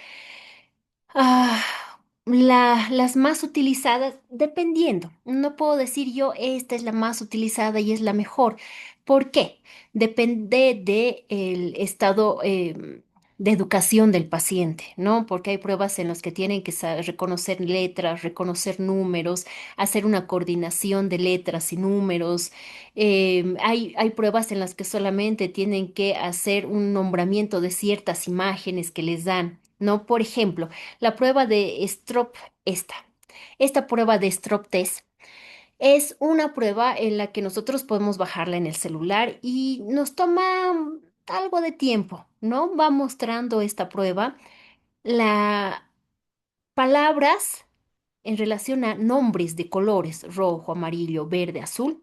E: Ah, las más utilizadas, dependiendo. No puedo decir yo, esta es la más utilizada y es la mejor. ¿Por qué? Depende del estado de educación del paciente, ¿no? Porque hay pruebas en las que tienen que reconocer letras, reconocer números, hacer una coordinación de letras y números. Hay pruebas en las que solamente tienen que hacer un nombramiento de ciertas imágenes que les dan, ¿no? Por ejemplo, la prueba de Strop, esta prueba de Strop Test es una prueba en la que nosotros podemos bajarla en el celular y nos toma algo de tiempo, ¿no? Va mostrando esta prueba las palabras en relación a nombres de colores, rojo, amarillo, verde, azul,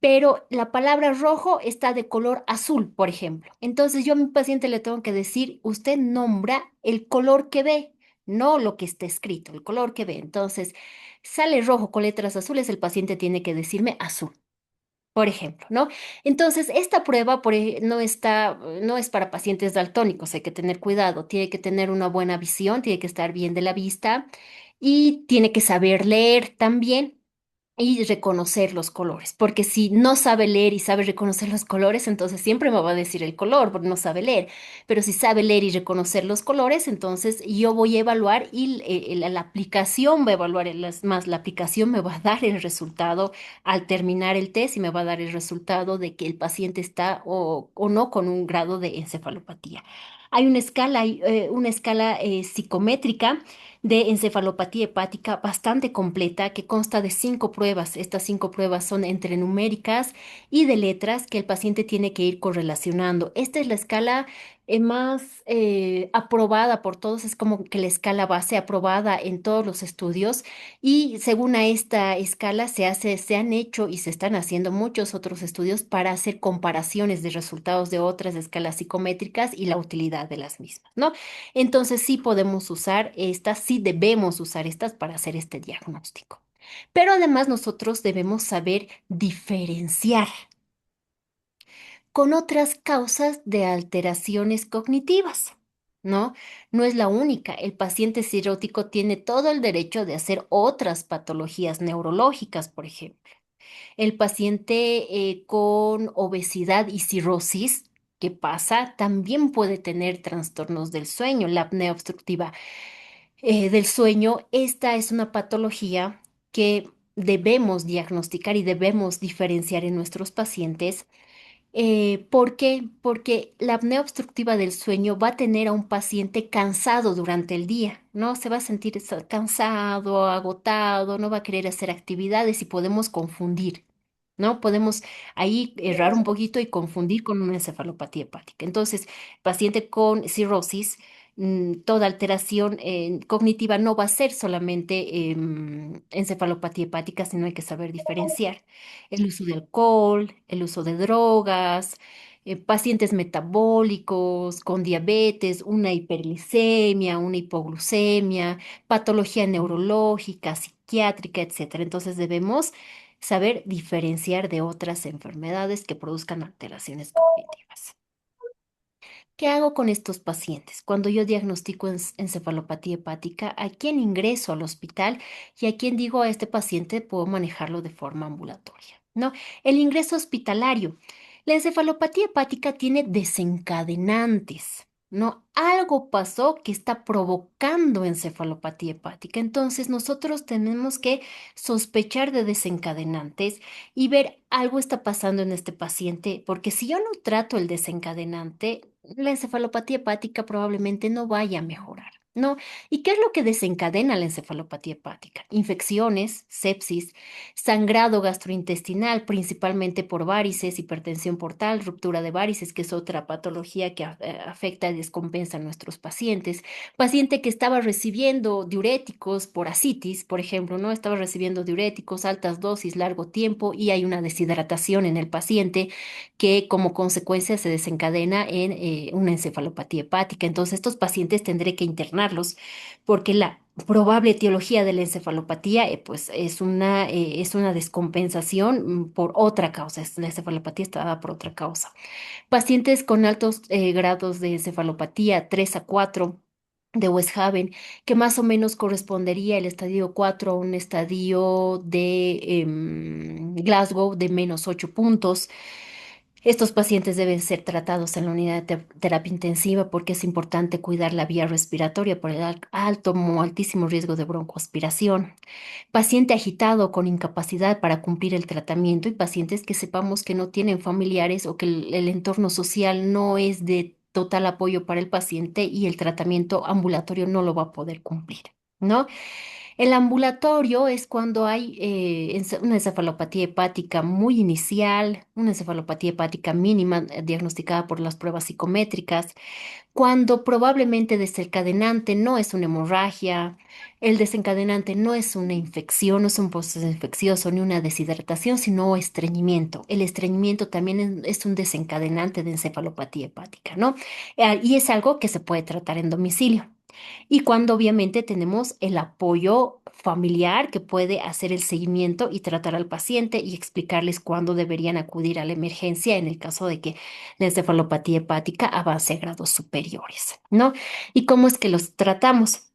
E: pero la palabra rojo está de color azul, por ejemplo. Entonces yo a mi paciente le tengo que decir, usted nombra el color que ve, no lo que está escrito, el color que ve. Entonces, sale rojo con letras azules, el paciente tiene que decirme azul, por ejemplo, ¿no? Entonces, esta prueba no es para pacientes daltónicos, hay que tener cuidado, tiene que tener una buena visión, tiene que estar bien de la vista y tiene que saber leer también y reconocer los colores, porque si no sabe leer y sabe reconocer los colores, entonces siempre me va a decir el color, porque no sabe leer, pero si sabe leer y reconocer los colores, entonces yo voy a evaluar y la aplicación va a evaluar, más la aplicación me va a dar el resultado al terminar el test y me va a dar el resultado de que el paciente está o no con un grado de encefalopatía. Hay una escala psicométrica de encefalopatía hepática bastante completa que consta de 5 pruebas. Estas 5 pruebas son entre numéricas y de letras que el paciente tiene que ir correlacionando. Esta es la escala más aprobada por todos, es como que la escala base aprobada en todos los estudios y según a esta escala se han hecho y se están haciendo muchos otros estudios para hacer comparaciones de resultados de otras escalas psicométricas y la utilidad de las mismas, ¿no? Entonces sí podemos usar estas, sí debemos usar estas para hacer este diagnóstico. Pero además nosotros debemos saber diferenciar con otras causas de alteraciones cognitivas, ¿no? No es la única. El paciente cirrótico tiene todo el derecho de hacer otras patologías neurológicas, por ejemplo. El paciente con obesidad y cirrosis, ¿qué pasa? También puede tener trastornos del sueño, la apnea obstructiva del sueño. Esta es una patología que debemos diagnosticar y debemos diferenciar en nuestros pacientes. ¿Por qué? Porque la apnea obstructiva del sueño va a tener a un paciente cansado durante el día, ¿no? Se va a sentir cansado, agotado, no va a querer hacer actividades y podemos confundir, ¿no? Podemos ahí errar un poquito y confundir con una encefalopatía hepática. Entonces, paciente con cirrosis Toda alteración cognitiva no va a ser solamente encefalopatía hepática, sino hay que saber diferenciar el uso de alcohol, el uso de drogas, pacientes metabólicos con diabetes, una hiperglicemia, una hipoglucemia, patología neurológica, psiquiátrica, etcétera. Entonces debemos saber diferenciar de otras enfermedades que produzcan alteraciones cognitivas. ¿Qué hago con estos pacientes? Cuando yo diagnostico encefalopatía hepática, ¿a quién ingreso al hospital y a quién digo a este paciente puedo manejarlo de forma ambulatoria? ¿No? El ingreso hospitalario. La encefalopatía hepática tiene desencadenantes. ¿No? Algo pasó que está provocando encefalopatía hepática. Entonces, nosotros tenemos que sospechar de desencadenantes y ver algo está pasando en este paciente, porque si yo no trato el desencadenante, la encefalopatía hepática probablemente no vaya a mejorar, ¿no? ¿Y qué es lo que desencadena la encefalopatía hepática? Infecciones, sepsis, sangrado gastrointestinal, principalmente por varices, hipertensión portal, ruptura de varices, que es otra patología que afecta y descompensa a nuestros pacientes. Paciente que estaba recibiendo diuréticos por ascitis, por ejemplo, ¿no? Estaba recibiendo diuréticos, altas dosis, largo tiempo y hay una deshidratación en el paciente que como consecuencia se desencadena en una encefalopatía hepática. Entonces, estos pacientes tendré que internarlos porque la probable etiología de la encefalopatía pues es una descompensación por otra causa. La encefalopatía está dada por otra causa. Pacientes con altos grados de encefalopatía, 3 a 4 de Westhaven, que más o menos correspondería el estadio 4 a un estadio de Glasgow de -8 puntos. Estos pacientes deben ser tratados en la unidad de terapia intensiva porque es importante cuidar la vía respiratoria por el alto o altísimo riesgo de broncoaspiración. Paciente agitado con incapacidad para cumplir el tratamiento y pacientes que sepamos que no tienen familiares o que el entorno social no es de total apoyo para el paciente y el tratamiento ambulatorio no lo va a poder cumplir, ¿no? El ambulatorio es cuando hay una encefalopatía hepática muy inicial, una encefalopatía hepática mínima diagnosticada por las pruebas psicométricas, cuando probablemente desencadenante no es una hemorragia, el desencadenante no es una infección, no es un proceso infeccioso ni una deshidratación, sino estreñimiento. El estreñimiento también es un desencadenante de encefalopatía hepática, ¿no? Y es algo que se puede tratar en domicilio. Y cuando obviamente tenemos el apoyo familiar que puede hacer el seguimiento y tratar al paciente y explicarles cuándo deberían acudir a la emergencia en el caso de que la encefalopatía hepática avance a grados superiores, ¿no? ¿Y cómo es que los tratamos?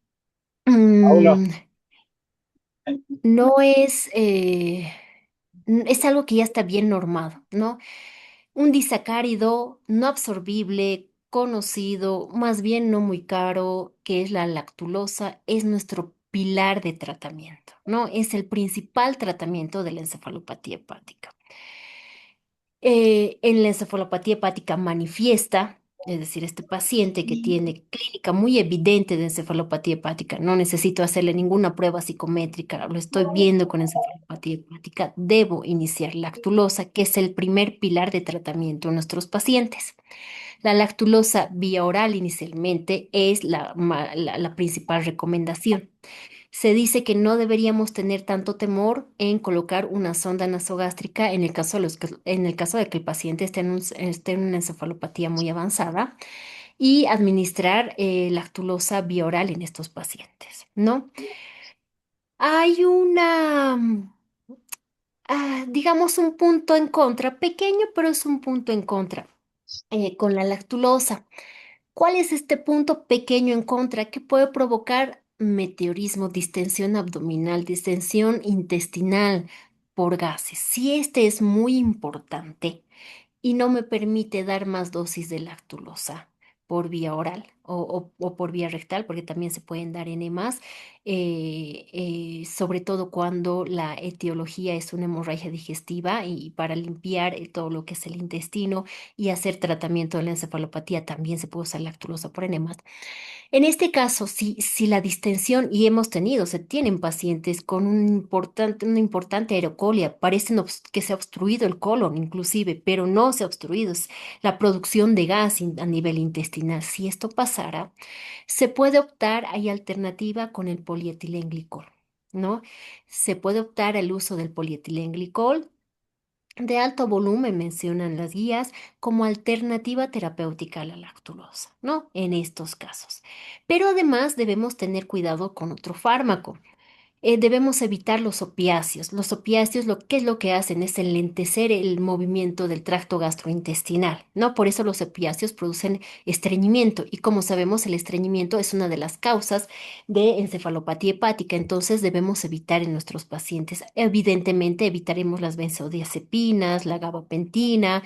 F: Paula,
E: Mm, no es, es algo que ya está bien normado, ¿no? Un disacárido no absorbible, conocido, más bien no muy caro, que es la lactulosa, es nuestro pilar de tratamiento, ¿no? Es el principal tratamiento de la encefalopatía hepática. En la encefalopatía hepática manifiesta, es decir, este paciente que tiene clínica muy evidente de encefalopatía hepática, no necesito hacerle ninguna prueba psicométrica, lo estoy viendo con encefalopatía hepática, debo iniciar lactulosa, que es el primer pilar de tratamiento en nuestros pacientes. La lactulosa vía oral inicialmente es la principal recomendación. Se dice que no deberíamos tener tanto temor en colocar una sonda nasogástrica en el caso en el caso de que el paciente esté en una encefalopatía muy avanzada y administrar lactulosa vía oral en estos pacientes, ¿no? Hay digamos, un punto en contra, pequeño, pero es un punto en contra con la lactulosa. ¿Cuál es este punto pequeño en contra que puede provocar meteorismo, distensión abdominal, distensión intestinal por gases? Si este es muy importante y no me permite dar más dosis de lactulosa por vía oral o por vía rectal, porque también se pueden dar enemas, sobre todo cuando la etiología es una hemorragia digestiva y para limpiar todo lo que es el intestino y hacer tratamiento de la encefalopatía también se puede usar lactulosa por enemas. En este caso, si la distensión, y se tienen pacientes con una importante aerocolia, parecen que se ha obstruido el colon inclusive, pero no se ha obstruido, es la producción de gas a nivel intestinal. Si esto pasara, se puede optar, hay alternativa con el polietilenglicol, ¿no? Se puede optar al uso del polietilenglicol de alto volumen, mencionan las guías, como alternativa terapéutica a la lactulosa, ¿no? En estos casos. Pero además debemos tener cuidado con otro fármaco. Debemos evitar los opiáceos. Los opiáceos, ¿qué es lo que hacen? Es enlentecer el movimiento del tracto gastrointestinal, ¿no? Por eso los opiáceos producen estreñimiento y como sabemos, el estreñimiento es una de las causas de encefalopatía hepática, entonces debemos evitar en nuestros pacientes. Evidentemente, evitaremos las benzodiazepinas, la gabapentina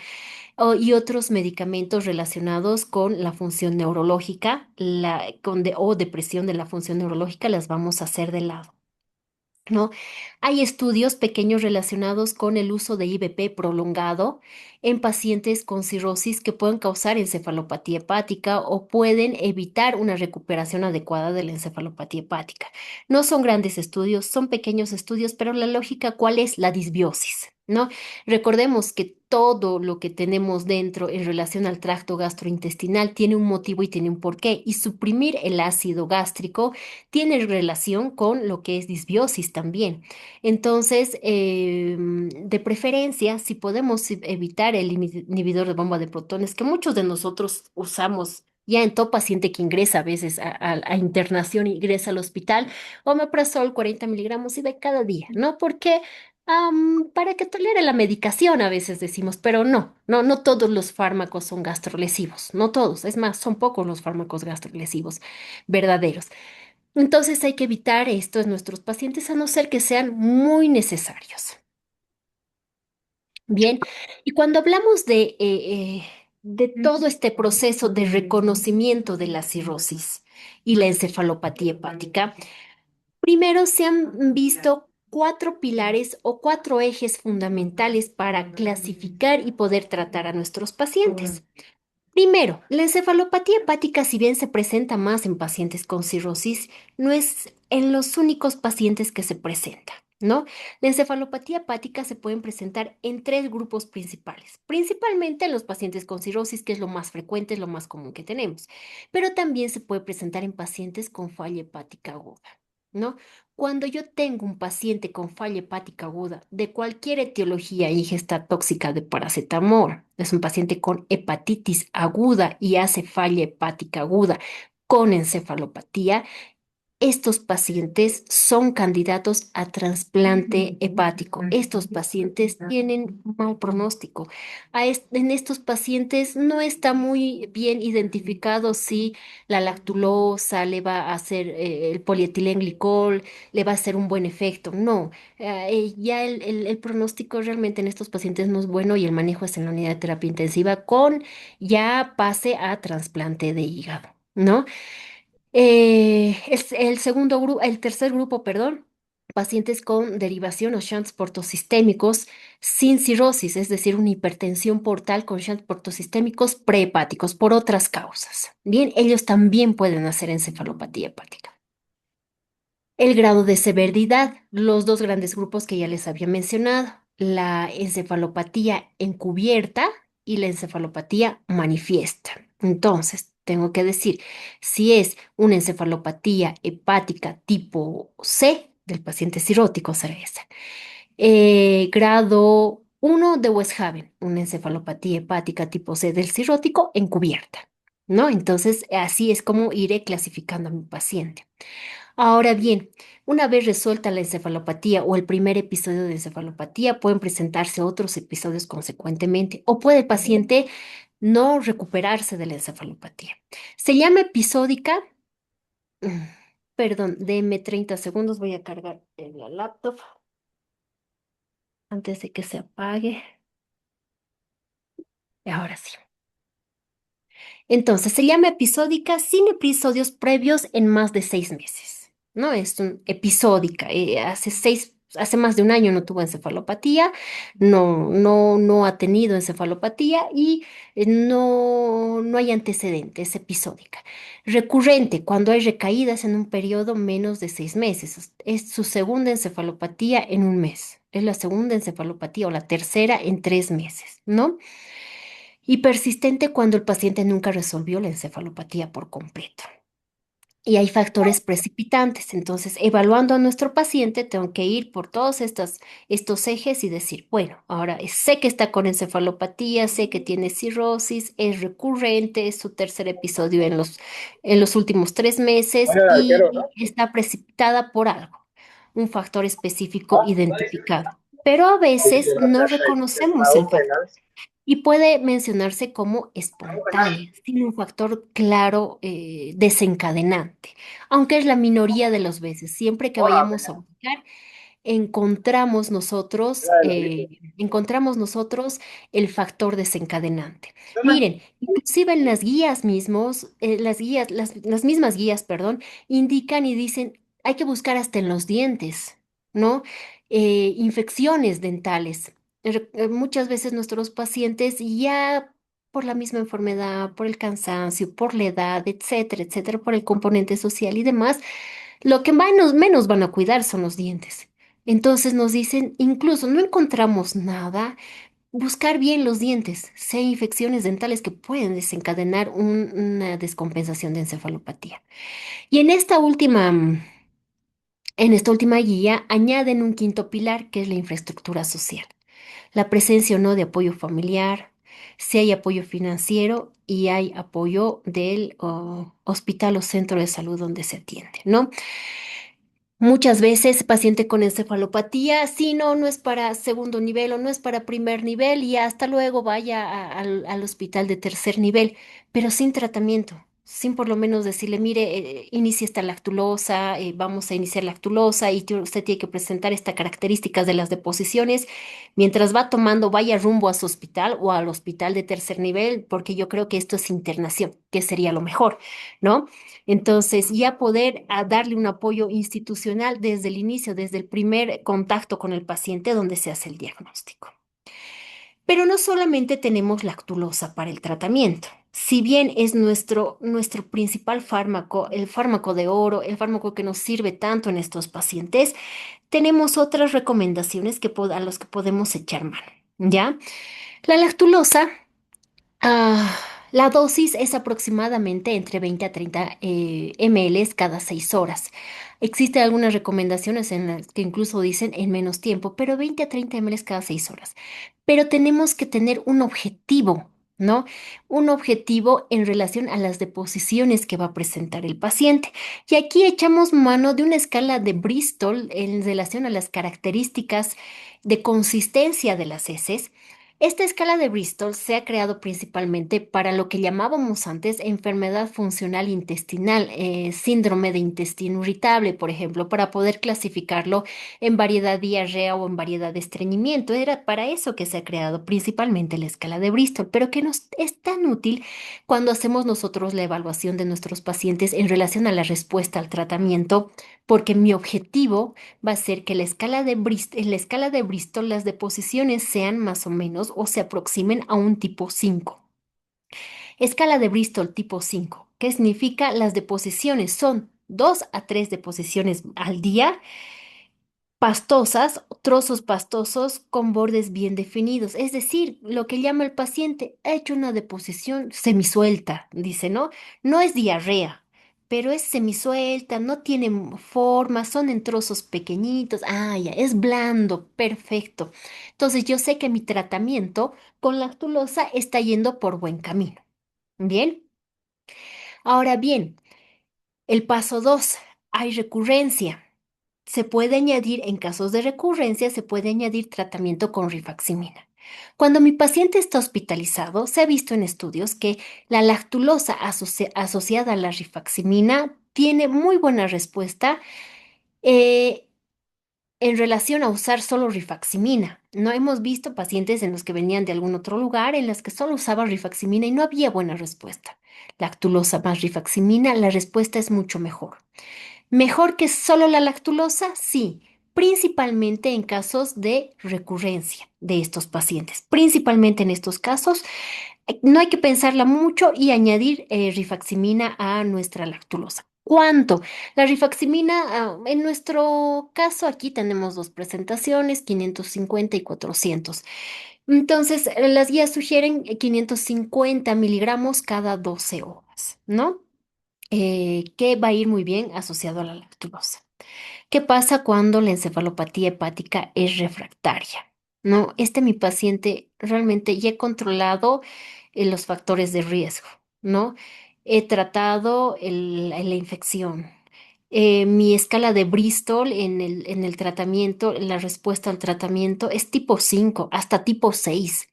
E: y otros medicamentos relacionados con la función neurológica, o depresión de la función neurológica, las vamos a hacer de lado. ¿No? Hay estudios pequeños relacionados con el uso de IBP prolongado en pacientes con cirrosis que pueden causar encefalopatía hepática o pueden evitar una recuperación adecuada de la encefalopatía hepática. No son grandes estudios, son pequeños estudios, pero la lógica, ¿cuál es? La disbiosis, ¿no? Recordemos que todo lo que tenemos dentro en relación al tracto gastrointestinal tiene un motivo y tiene un porqué, y suprimir el ácido gástrico tiene relación con lo que es disbiosis también. Entonces, de preferencia, si podemos evitar el inhibidor de bomba de protones, que muchos de nosotros usamos ya en todo paciente que ingresa a veces a internación, ingresa al hospital, omeprazol 40 miligramos y de cada día, ¿no? Porque para que tolere la medicación a veces decimos, pero no todos los fármacos son gastrolesivos, no todos, es más, son pocos los fármacos gastrolesivos verdaderos. Entonces hay que evitar esto en nuestros pacientes a no ser que sean muy necesarios. Bien, y cuando hablamos de todo este proceso de reconocimiento de la cirrosis y la encefalopatía hepática, primero se han visto cuatro pilares o cuatro ejes fundamentales para clasificar y poder tratar a nuestros pacientes. Primero, la encefalopatía hepática, si bien se presenta más en pacientes con cirrosis, no es en los únicos pacientes que se presenta, ¿no? La encefalopatía hepática se pueden presentar en tres grupos principales, principalmente en los pacientes con cirrosis, que es lo más frecuente, es lo más común que tenemos, pero también se puede presentar en pacientes con falla hepática aguda, ¿no? Cuando yo tengo un paciente con falla hepática aguda de cualquier etiología, ingesta tóxica de paracetamol, es un paciente con hepatitis aguda y hace falla hepática aguda con encefalopatía, estos pacientes son candidatos a trasplante hepático. Estos pacientes tienen mal pronóstico. En estos pacientes no está muy bien identificado si la lactulosa le va a hacer el polietilenglicol, le va a hacer un buen efecto. No, ya el pronóstico realmente en estos pacientes no es bueno y el manejo es en la unidad de terapia intensiva con ya pase a trasplante de hígado, ¿no? El tercer grupo, perdón, pacientes con derivación o shunts portosistémicos sin cirrosis, es decir, una hipertensión portal con shunts portosistémicos prehepáticos por otras causas. Bien, ellos también pueden hacer encefalopatía hepática. El grado de severidad, los dos grandes grupos que ya les había mencionado, la encefalopatía encubierta y la encefalopatía manifiesta. Entonces, tengo que decir, si es una encefalopatía hepática tipo C del paciente cirrótico, será esa. Grado 1 de Westhaven, una encefalopatía hepática tipo C del cirrótico encubierta, ¿no? Entonces, así es como iré clasificando a mi paciente. Ahora bien, una vez resuelta la encefalopatía o el primer episodio de encefalopatía, pueden presentarse otros episodios consecuentemente o puede el paciente no recuperarse de la encefalopatía. Se llama episódica, mm, perdón, déme 30 segundos, voy a cargar la laptop antes de que se apague. Ahora sí. Entonces, se llama episódica sin episodios previos en más de 6 meses. No es un episódica, hace hace más de un año no tuvo encefalopatía, no ha tenido encefalopatía y no hay antecedentes episódica. Recurrente, cuando hay recaídas en un periodo menos de 6 meses. Es su segunda encefalopatía en un mes. Es la segunda encefalopatía o la tercera en 3 meses, ¿no? Y persistente cuando el paciente nunca resolvió la encefalopatía por completo. Y hay factores precipitantes. Entonces, evaluando a nuestro paciente, tengo que ir por todos estos ejes y decir, bueno, ahora sé que está con encefalopatía, sé que tiene cirrosis, es recurrente, es su tercer episodio en los últimos 3 meses
F: Bueno, el arquero,
E: y
F: ¿no?
E: está precipitada por algo, un factor específico identificado. Pero a veces no reconocemos el factor y puede mencionarse como espontánea, sin un factor claro desencadenante, aunque es la minoría de las veces. Siempre que vayamos a buscar, encontramos nosotros el factor desencadenante. Miren, inclusive en las guías mismos, las mismas guías, perdón, indican y dicen, hay que buscar hasta en los dientes, ¿no? Infecciones dentales. Muchas veces nuestros pacientes ya por la misma enfermedad, por el cansancio, por la edad, etcétera, etcétera, por el componente social y demás, lo que menos van a cuidar son los dientes. Entonces nos dicen, incluso no encontramos nada, buscar bien los dientes, si hay infecciones dentales que pueden desencadenar una descompensación de encefalopatía. Y en esta última guía añaden un quinto pilar que es la infraestructura social, la presencia o no de apoyo familiar, si hay apoyo financiero y hay apoyo del hospital o centro de salud donde se atiende, ¿no? Muchas veces paciente con encefalopatía, sí, no es para segundo nivel o no es para primer nivel y hasta luego vaya al hospital de tercer nivel, pero sin tratamiento, sin por lo menos decirle, mire, inicie esta lactulosa, vamos a iniciar lactulosa y usted tiene que presentar estas características de las deposiciones mientras va tomando, vaya rumbo a su hospital o al hospital de tercer nivel, porque yo creo que esto es internación, que sería lo mejor, ¿no? Entonces, ya poder darle un apoyo institucional desde el inicio, desde el primer contacto con el paciente donde se hace el diagnóstico. Pero no solamente tenemos lactulosa para el tratamiento. Si bien es nuestro principal fármaco, el fármaco de oro, el fármaco que nos sirve tanto en estos pacientes, tenemos otras recomendaciones a los que podemos echar mano, ¿ya? La lactulosa. Ah, la dosis es aproximadamente entre 20 a 30 ml cada 6 horas. Existen algunas recomendaciones en las que incluso dicen en menos tiempo, pero 20 a 30 ml cada 6 horas. Pero tenemos que tener un objetivo, ¿no? Un objetivo en relación a las deposiciones que va a presentar el paciente. Y aquí echamos mano de una escala de Bristol en relación a las características de consistencia de las heces. Esta escala de Bristol se ha creado principalmente para lo que llamábamos antes enfermedad funcional intestinal, síndrome de intestino irritable, por ejemplo, para poder clasificarlo en variedad diarrea o en variedad de estreñimiento. Era para eso que se ha creado principalmente la escala de Bristol, pero que nos es tan útil cuando hacemos nosotros la evaluación de nuestros pacientes en relación a la respuesta al tratamiento, porque mi objetivo va a ser que en la escala de Bristol las deposiciones sean más o menos o se aproximen a un tipo 5. Escala de Bristol tipo 5, ¿qué significa? Las deposiciones son 2 a 3 deposiciones al día, pastosas, trozos pastosos con bordes bien definidos. Es decir, lo que llama el paciente ha hecho una deposición semisuelta, dice, ¿no? No es diarrea, pero es semisuelta, no tiene forma, son en trozos pequeñitos. Ah, ya, es blando, perfecto. Entonces yo sé que mi tratamiento con lactulosa está yendo por buen camino. Bien, ahora bien, el paso 2, hay recurrencia. Se puede añadir, en casos de recurrencia, se puede añadir tratamiento con rifaximina. Cuando mi paciente está hospitalizado, se ha visto en estudios que la lactulosa asociada a la rifaximina tiene muy buena respuesta eh, en relación a usar solo rifaximina. No hemos visto pacientes en los que venían de algún otro lugar en los que solo usaban rifaximina y no había buena respuesta. Lactulosa más rifaximina, la respuesta es mucho mejor. ¿Mejor que solo la lactulosa? Sí, principalmente en casos de recurrencia de estos pacientes. Principalmente en estos casos, no hay que pensarla mucho y añadir rifaximina a nuestra lactulosa. ¿Cuánto? La rifaximina, en nuestro caso, aquí tenemos dos presentaciones, 550 y 400. Entonces, las guías sugieren 550 miligramos cada 12 horas, ¿no? Que va a ir muy bien asociado a la lactulosa. ¿Qué pasa cuando la encefalopatía hepática es refractaria? No, mi paciente realmente ya he controlado los factores de riesgo, ¿no? He tratado la infección. Mi escala de Bristol en el tratamiento, en la respuesta al tratamiento es tipo 5 hasta tipo 6,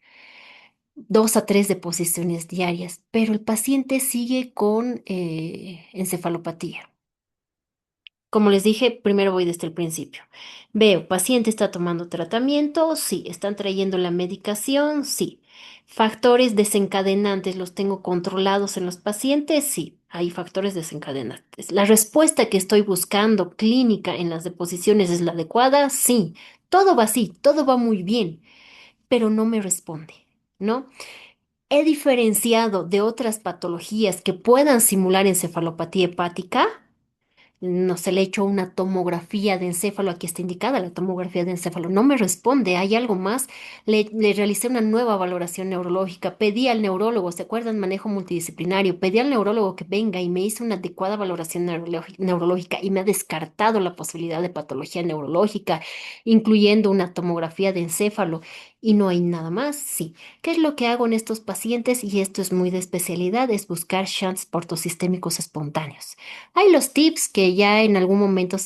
E: 2 a 3 deposiciones diarias, pero el paciente sigue con encefalopatía. Como les dije, primero voy desde el principio. Veo, paciente está tomando tratamiento, sí. Están trayendo la medicación, sí. Factores desencadenantes, ¿los tengo controlados en los pacientes? Sí, hay factores desencadenantes. La respuesta que estoy buscando clínica en las deposiciones es la adecuada, sí. Todo va así, todo va muy bien, pero no me responde, ¿no? He diferenciado de otras patologías que puedan simular encefalopatía hepática. No se le ha hecho una tomografía de encéfalo, aquí está indicada la tomografía de encéfalo, no me responde, hay algo más. Le realicé una nueva valoración neurológica, pedí al neurólogo, ¿se acuerdan? Manejo multidisciplinario, pedí al neurólogo que venga y me hizo una adecuada valoración neurológica y me ha descartado la posibilidad de patología neurológica, incluyendo una tomografía de encéfalo, y no hay nada más. Sí. ¿Qué es lo que hago en estos pacientes? Y esto es muy de especialidad, es buscar shunts portosistémicos espontáneos. Hay los tips que ya en algún momento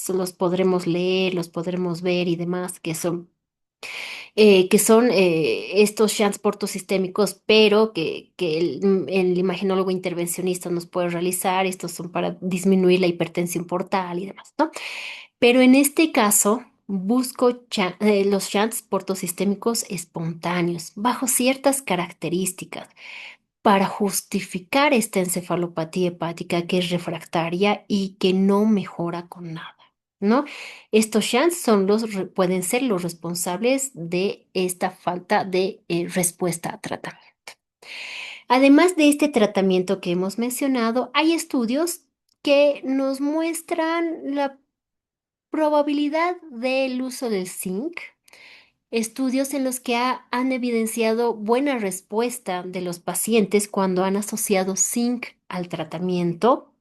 E: los podremos leer, los podremos ver y demás, que son estos shunts portosistémicos, pero que el imaginólogo intervencionista nos puede realizar. Estos son para disminuir la hipertensión portal y demás, ¿no? Pero en este caso, busco los shunts portosistémicos espontáneos bajo ciertas características para justificar esta encefalopatía hepática que es refractaria y que no mejora con nada, ¿no? Estos shunts pueden ser los responsables de esta falta de respuesta a tratamiento. Además de este tratamiento que hemos mencionado, hay estudios que nos muestran la probabilidad del uso del zinc, estudios en los que han evidenciado buena respuesta de los pacientes cuando han asociado zinc al tratamiento,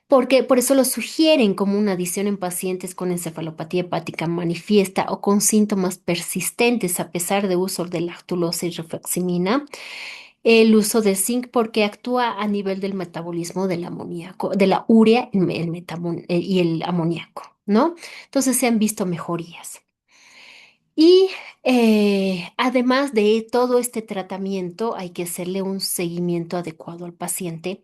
E: porque por eso lo sugieren como una adición en pacientes con encefalopatía hepática manifiesta o con síntomas persistentes a pesar de uso de lactulosa y rifaximina. El uso de zinc porque actúa a nivel del metabolismo del amoníaco, de la urea y el amoníaco, ¿no? Entonces se han visto mejorías. Y además de todo este tratamiento, hay que hacerle un seguimiento adecuado al paciente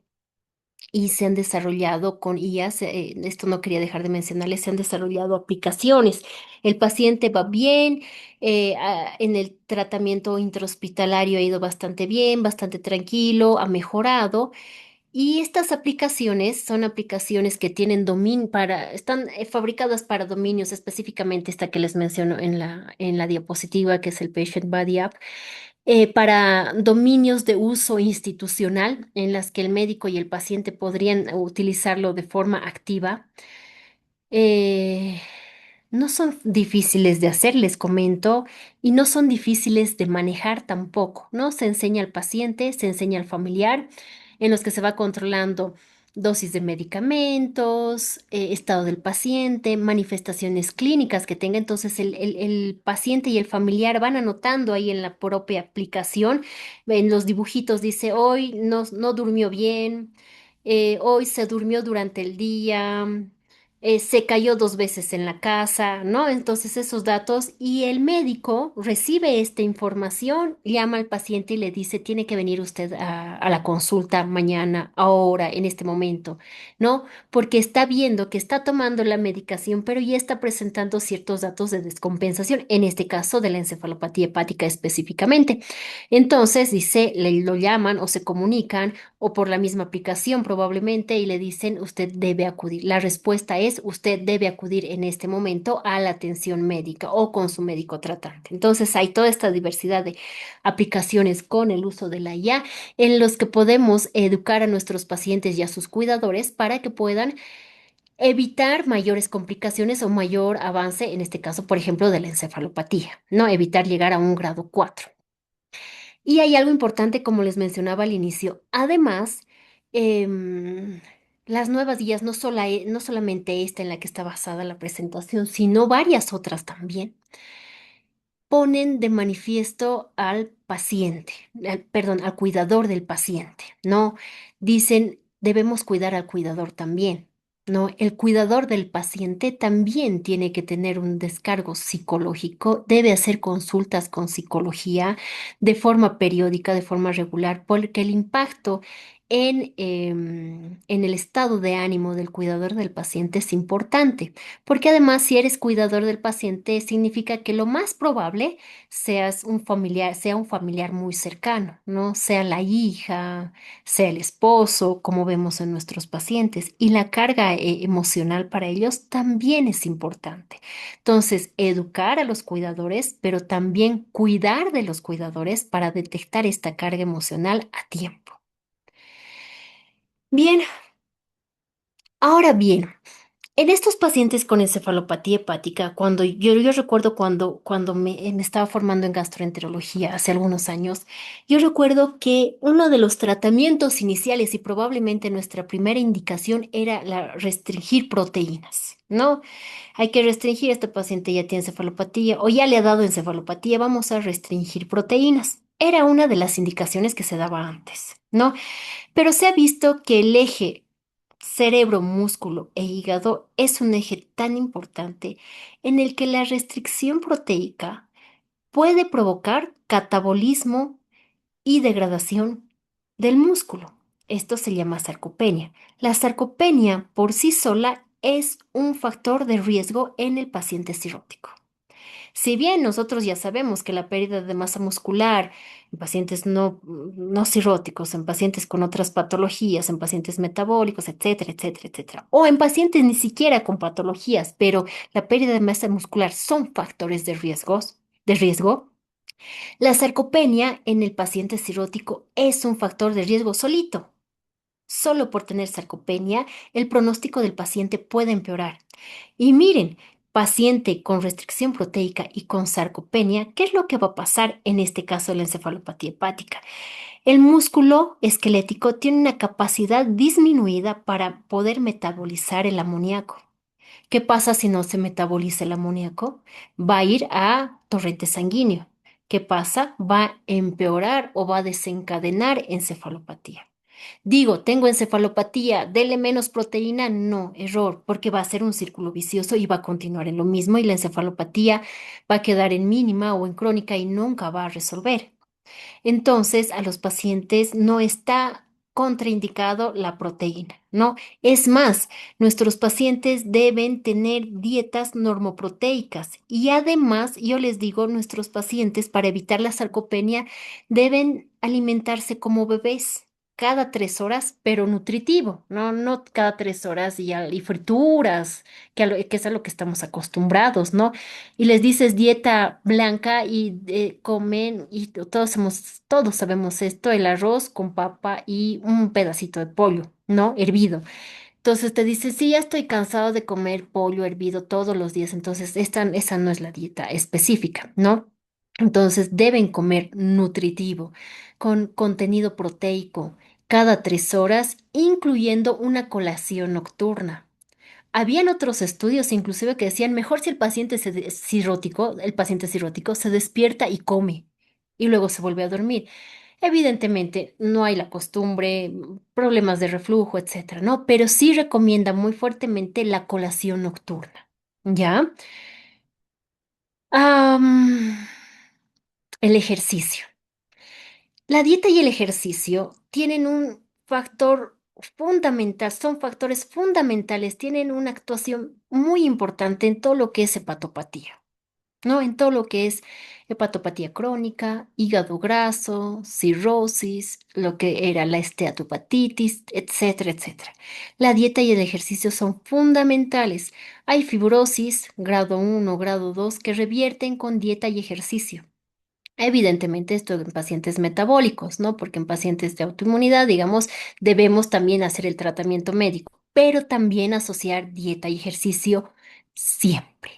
E: y se han desarrollado con IAS, esto no quería dejar de mencionarles, se han desarrollado aplicaciones. El paciente va bien, en el tratamiento intrahospitalario ha ido bastante bien, bastante tranquilo, ha mejorado. Y estas aplicaciones son aplicaciones que tienen están fabricadas para dominios, específicamente esta que les menciono en la diapositiva, que es el Patient Body App, para dominios de uso institucional en las que el médico y el paciente podrían utilizarlo de forma activa. Eh, no son difíciles de hacer, les comento, y no son difíciles de manejar tampoco, ¿no? Se enseña al paciente, se enseña al familiar, en los que se va controlando dosis de medicamentos, estado del paciente, manifestaciones clínicas que tenga. Entonces el paciente y el familiar van anotando ahí en la propia aplicación. En los dibujitos dice, hoy no durmió bien, hoy se durmió durante el día, se cayó 2 veces en la casa, ¿no? Entonces esos datos y el médico recibe esta información, llama al paciente y le dice, tiene que venir usted a la consulta mañana, ahora, en este momento, ¿no? Porque está viendo que está tomando la medicación, pero ya está presentando ciertos datos de descompensación, en este caso de la encefalopatía hepática específicamente. Entonces, dice, lo llaman o se comunican o por la misma aplicación probablemente y le dicen usted debe acudir. La respuesta es usted debe acudir en este momento a la atención médica o con su médico tratante. Entonces hay toda esta diversidad de aplicaciones con el uso de la IA en los que podemos educar a nuestros pacientes y a sus cuidadores para que puedan evitar mayores complicaciones o mayor avance, en este caso, por ejemplo, de la encefalopatía, ¿no? Evitar llegar a un grado 4. Y hay algo importante, como les mencionaba al inicio. Además, em, las nuevas guías, no solamente esta en la que está basada la presentación, sino varias otras también ponen de manifiesto al paciente, perdón, al cuidador del paciente, ¿no? Dicen, debemos cuidar al cuidador también, ¿no? El cuidador del paciente también tiene que tener un descargo psicológico, debe hacer consultas con psicología de forma periódica, de forma regular, porque el impacto en el estado de ánimo del cuidador del paciente es importante. Porque además, si eres cuidador del paciente, significa que lo más probable sea un familiar muy cercano, ¿no? Sea la hija, sea el esposo, como vemos en nuestros pacientes. Y la carga emocional para ellos también es importante. Entonces, educar a los cuidadores, pero también cuidar de los cuidadores para detectar esta carga emocional a tiempo. Bien, ahora bien. En estos pacientes con encefalopatía hepática, yo recuerdo cuando me estaba formando en gastroenterología hace algunos años, yo recuerdo que uno de los tratamientos iniciales y probablemente nuestra primera indicación era restringir proteínas, ¿no? Hay que restringir, este paciente ya tiene encefalopatía o ya le ha dado encefalopatía, vamos a restringir proteínas. Era una de las indicaciones que se daba antes, ¿no? Pero se ha visto que el eje cerebro, músculo e hígado es un eje tan importante en el que la restricción proteica puede provocar catabolismo y degradación del músculo. Esto se llama sarcopenia. La sarcopenia por sí sola es un factor de riesgo en el paciente cirrótico. Si bien nosotros ya sabemos que la pérdida de masa muscular en pacientes no cirróticos, en pacientes con otras patologías, en pacientes metabólicos, etcétera, etcétera, etcétera, o en pacientes ni siquiera con patologías, pero la pérdida de masa muscular son factores de riesgo, la sarcopenia en el paciente cirrótico es un factor de riesgo solito. Solo por tener sarcopenia, el pronóstico del paciente puede empeorar. Y miren, paciente con restricción proteica y con sarcopenia, ¿qué es lo que va a pasar en este caso de la encefalopatía hepática? El músculo esquelético tiene una capacidad disminuida para poder metabolizar el amoníaco. ¿Qué pasa si no se metaboliza el amoníaco? Va a ir a torrente sanguíneo. ¿Qué pasa? Va a empeorar o va a desencadenar encefalopatía. Digo, tengo encefalopatía, dele menos proteína. No, error, porque va a ser un círculo vicioso y va a continuar en lo mismo y la encefalopatía va a quedar en mínima o en crónica y nunca va a resolver. Entonces, a los pacientes no está contraindicado la proteína, ¿no? Es más, nuestros pacientes deben tener dietas normoproteicas y además, yo les digo, nuestros pacientes para evitar la sarcopenia deben alimentarse como bebés. Cada 3 horas, pero nutritivo, ¿no? No cada 3 horas y frituras, que es a lo que estamos acostumbrados, ¿no? Y les dices dieta blanca y comen, y todos sabemos esto, el arroz con papa y un pedacito de pollo, ¿no? Hervido. Entonces te dices, sí, ya estoy cansado de comer pollo hervido todos los días, entonces esa no es la dieta específica, ¿no? Entonces deben comer nutritivo, con contenido proteico, cada 3 horas, incluyendo una colación nocturna. Habían otros estudios inclusive que decían mejor si el paciente cirrótico se despierta y come y luego se vuelve a dormir. Evidentemente no hay la costumbre, problemas de reflujo, etcétera, ¿no? Pero sí recomienda muy fuertemente la colación nocturna. ¿Ya? Am, el ejercicio. La dieta y el ejercicio tienen un factor fundamental, son factores fundamentales, tienen una actuación muy importante en todo lo que es hepatopatía. ¿no? En todo lo que es hepatopatía crónica, hígado graso, cirrosis, lo que era la esteatopatitis, etcétera, etcétera. La dieta y el ejercicio son fundamentales. Hay fibrosis, grado 1, grado 2, que revierten con dieta y ejercicio. Evidentemente esto en pacientes metabólicos, ¿no? Porque en pacientes de autoinmunidad, digamos, debemos también hacer el tratamiento médico, pero también asociar dieta y ejercicio siempre.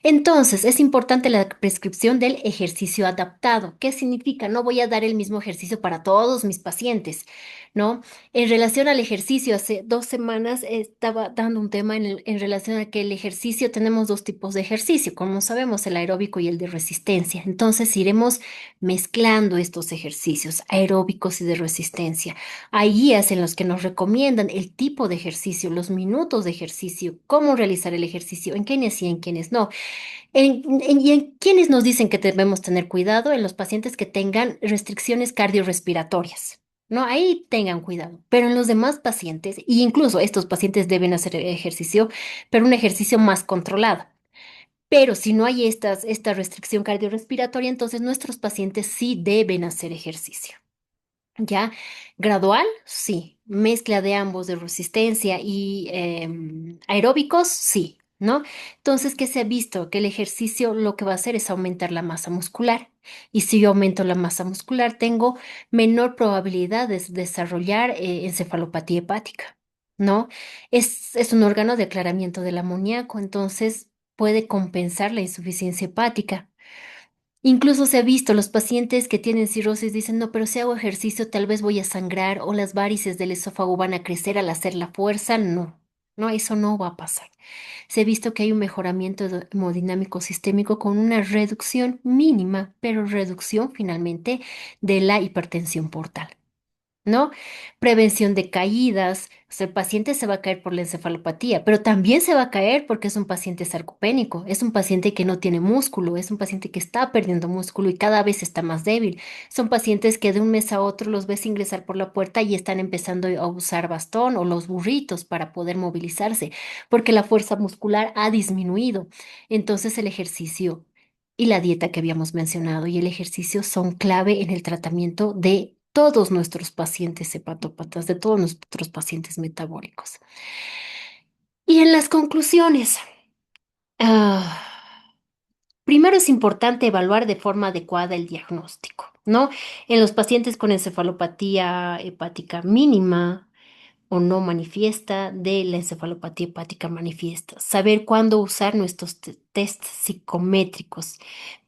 E: Entonces, es importante la prescripción del ejercicio adaptado. ¿Qué significa? No voy a dar el mismo ejercicio para todos mis pacientes, ¿no? En relación al ejercicio, hace 2 semanas estaba dando un tema en relación a que el ejercicio, tenemos dos tipos de ejercicio, como sabemos, el aeróbico y el de resistencia. Entonces, iremos mezclando estos ejercicios aeróbicos y de resistencia. Hay guías en los que nos recomiendan el tipo de ejercicio, los minutos de ejercicio, cómo realizar el ejercicio, en quienes sí, en quienes no. ¿Y en quiénes nos dicen que debemos tener cuidado? En los pacientes que tengan restricciones cardiorrespiratorias, ¿no? Ahí tengan cuidado. Pero en los demás pacientes, y incluso estos pacientes deben hacer ejercicio, pero un ejercicio más controlado. Pero si no hay esta restricción cardiorrespiratoria, entonces nuestros pacientes sí deben hacer ejercicio. ¿Ya? Gradual, sí. Mezcla de ambos, de resistencia y aeróbicos, sí, ¿no? Entonces, ¿qué se ha visto? Que el ejercicio lo que va a hacer es aumentar la masa muscular. Y si yo aumento la masa muscular, tengo menor probabilidad de desarrollar encefalopatía hepática, ¿no? Es un órgano de aclaramiento del amoníaco, entonces puede compensar la insuficiencia hepática. Incluso se ha visto, los pacientes que tienen cirrosis dicen, no, pero si hago ejercicio tal vez voy a sangrar o las varices del esófago van a crecer al hacer la fuerza. No, no, eso no va a pasar. Se ha visto que hay un mejoramiento hemodinámico sistémico con una reducción mínima, pero reducción finalmente de la hipertensión portal. ¿No? Prevención de caídas. O sea, el paciente se va a caer por la encefalopatía, pero también se va a caer porque es un paciente sarcopénico, es un paciente que no tiene músculo, es un paciente que está perdiendo músculo y cada vez está más débil. Son pacientes que de un mes a otro los ves ingresar por la puerta y están empezando a usar bastón o los burritos para poder movilizarse, porque la fuerza muscular ha disminuido. Entonces el ejercicio y la dieta que habíamos mencionado y el ejercicio son clave en el tratamiento de todos nuestros pacientes hepatópatas, de todos nuestros pacientes metabólicos. Y en las conclusiones, ah, primero es importante evaluar de forma adecuada el diagnóstico, ¿no? En los pacientes con encefalopatía hepática mínima, o no manifiesta de la encefalopatía hepática manifiesta. Saber cuándo usar nuestros tests psicométricos.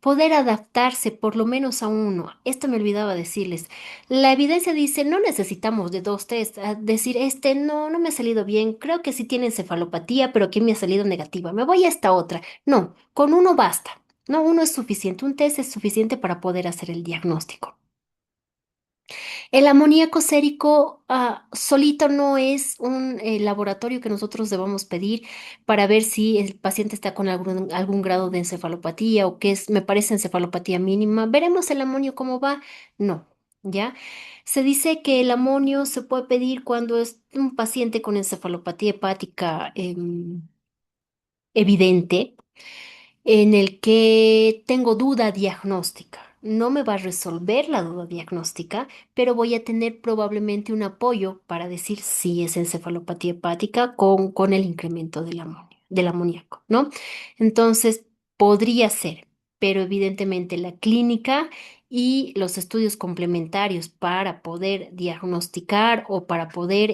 E: Poder adaptarse por lo menos a uno. Esto me olvidaba decirles. La evidencia dice, no necesitamos de dos tests. A decir, este no me ha salido bien. Creo que sí tiene encefalopatía, pero aquí me ha salido negativa. Me voy a esta otra. No, con uno basta. No, uno es suficiente. Un test es suficiente para poder hacer el diagnóstico. El amoníaco sérico solito no es un laboratorio que nosotros debamos pedir para ver si el paciente está con algún grado de encefalopatía o que es, me parece, encefalopatía mínima. Veremos el amonio cómo va. No, ¿ya? Se dice que el amonio se puede pedir cuando es un paciente con encefalopatía hepática evidente en el que tengo duda diagnóstica. No me va a resolver la duda diagnóstica, pero voy a tener probablemente un apoyo para decir si es encefalopatía hepática con el incremento del amoníaco, ¿no? Entonces, podría ser, pero evidentemente la clínica y los estudios complementarios para poder diagnosticar o para poder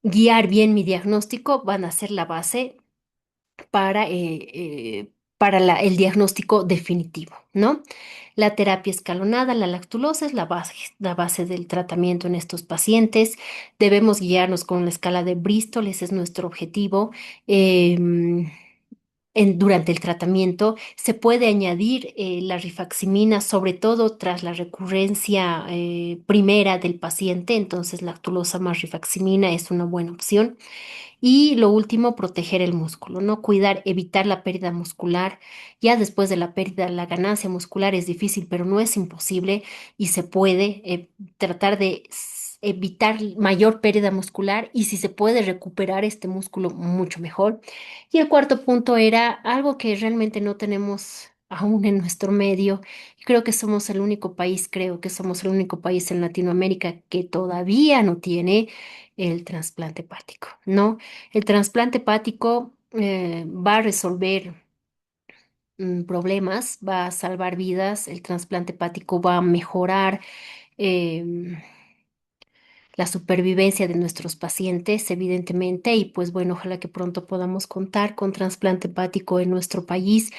E: guiar bien mi diagnóstico van a ser la base para el diagnóstico definitivo, ¿no? La terapia escalonada, la lactulosa es la base del tratamiento en estos pacientes. Debemos guiarnos con la escala de Bristol, ese es nuestro objetivo. Durante el tratamiento se puede añadir la rifaximina, sobre todo tras la recurrencia primera del paciente, entonces lactulosa más rifaximina es una buena opción. Y lo último, proteger el músculo, ¿no? Cuidar, evitar la pérdida muscular. Ya después de la pérdida, la ganancia muscular es difícil, pero no es imposible y se puede tratar de evitar mayor pérdida muscular y si se puede recuperar este músculo, mucho mejor. Y el cuarto punto era algo que realmente no tenemos aún en nuestro medio. Creo que somos el único país, creo que somos el único país en Latinoamérica que todavía no tiene el trasplante hepático, ¿no? El trasplante hepático va a resolver problemas, va a salvar vidas, el trasplante hepático va a mejorar em, la supervivencia de nuestros pacientes, evidentemente, y pues bueno, ojalá que pronto podamos contar con trasplante hepático en nuestro país.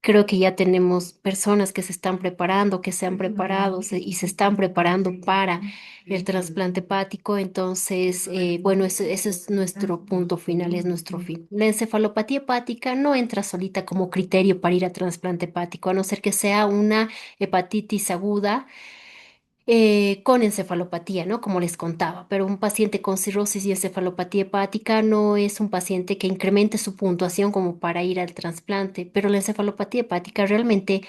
E: Creo que ya tenemos personas que se están preparando, que se han preparado y se están preparando para el trasplante hepático. Entonces, bueno, ese es nuestro punto final, es nuestro fin. La encefalopatía hepática no entra solita como criterio para ir a trasplante hepático, a no ser que sea una hepatitis aguda con encefalopatía, ¿no? Como les contaba, pero un paciente con cirrosis y encefalopatía hepática no es un paciente que incremente su puntuación como para ir al trasplante, pero la encefalopatía hepática realmente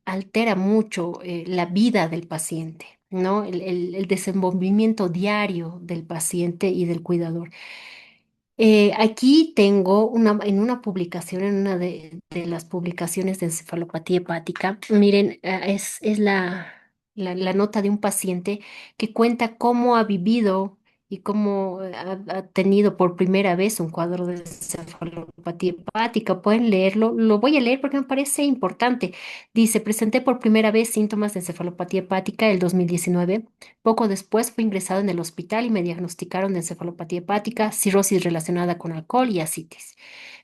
E: altera mucho la vida del paciente, ¿no? El desenvolvimiento diario del paciente y del cuidador. Aquí tengo en una publicación, en una de las publicaciones de encefalopatía hepática, miren, es la nota de un paciente que cuenta cómo ha vivido y cómo ha tenido por primera vez un cuadro de encefalopatía hepática. Pueden leerlo, lo voy a leer porque me parece importante. Dice, presenté por primera vez síntomas de encefalopatía hepática el 2019. Poco después fue ingresado en el hospital y me diagnosticaron de encefalopatía hepática, cirrosis relacionada con alcohol y ascitis.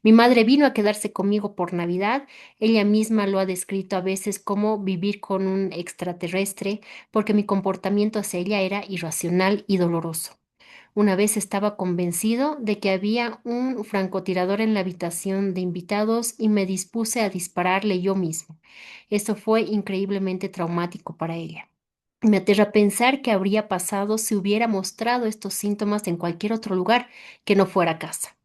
E: Mi madre vino a quedarse conmigo por Navidad. Ella misma lo ha descrito a veces como vivir con un extraterrestre, porque mi comportamiento hacia ella era irracional y doloroso. Una vez estaba convencido de que había un francotirador en la habitación de invitados y me dispuse a dispararle yo mismo. Esto fue increíblemente traumático para ella. Me aterra pensar qué habría pasado si hubiera mostrado estos síntomas en cualquier otro lugar que no fuera casa.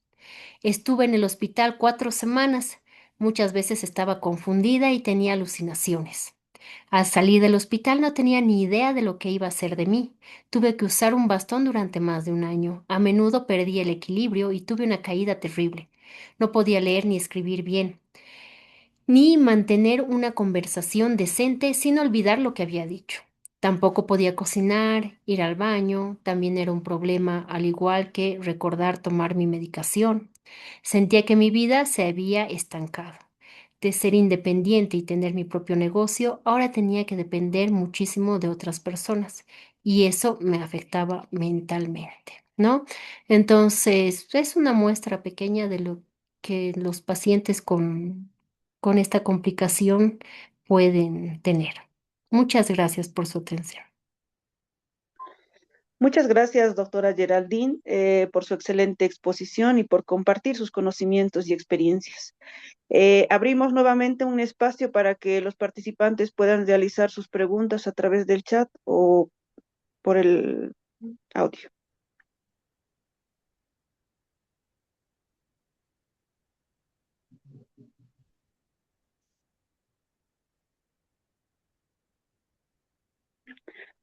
E: Estuve en el hospital 4 semanas. Muchas veces estaba confundida y tenía alucinaciones. Al salir del hospital no tenía ni idea de lo que iba a hacer de mí. Tuve que usar un bastón durante más de un año. A menudo perdí el equilibrio y tuve una caída terrible. No podía leer ni escribir bien, ni mantener una conversación decente sin olvidar lo que había dicho. Tampoco podía cocinar, ir al baño, también era un problema, al igual que recordar tomar mi medicación. Sentía que mi vida se había estancado. De ser independiente y tener mi propio negocio, ahora tenía que depender muchísimo de otras personas y eso me afectaba mentalmente, ¿no? Entonces, es una muestra pequeña de lo que los pacientes con esta complicación pueden tener. Muchas gracias por su atención.
D: Muchas gracias, doctora Geraldine, por su excelente exposición y por compartir sus conocimientos y experiencias. Abrimos nuevamente un espacio para que los participantes puedan realizar sus preguntas a través del chat o por el audio.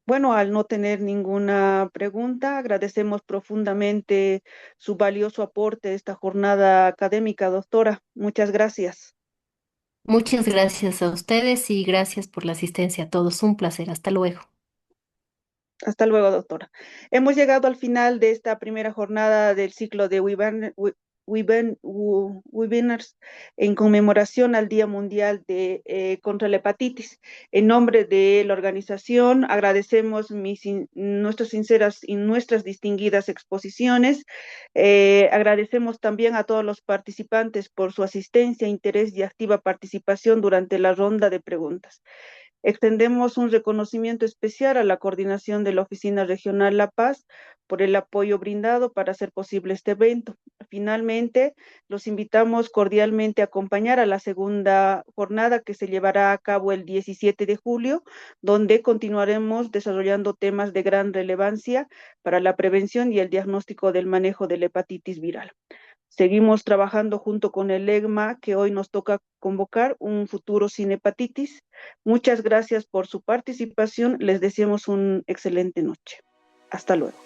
D: Bueno, al no tener ninguna pregunta, agradecemos profundamente su valioso aporte a esta jornada académica, doctora. Muchas gracias.
E: Muchas gracias a ustedes y gracias por la asistencia a todos. Un placer. Hasta luego.
D: Hasta luego, doctora. Hemos llegado al final de esta primera jornada del ciclo de webinars en conmemoración al Día Mundial contra la Hepatitis. En nombre de la organización, agradecemos nuestras sinceras y nuestras distinguidas exposiciones. Agradecemos también a todos los participantes por su asistencia, interés y activa participación durante la ronda de preguntas. Extendemos un reconocimiento especial a la coordinación de la Oficina Regional La Paz por el apoyo brindado para hacer posible este evento. Finalmente, los invitamos cordialmente a acompañar a la segunda jornada que se llevará a cabo el 17 de julio, donde continuaremos desarrollando temas de gran relevancia para la prevención y el diagnóstico del manejo de la hepatitis viral. Seguimos trabajando junto con el EGMA, que hoy nos toca convocar un futuro sin hepatitis. Muchas gracias por su participación. Les deseamos una excelente noche. Hasta luego.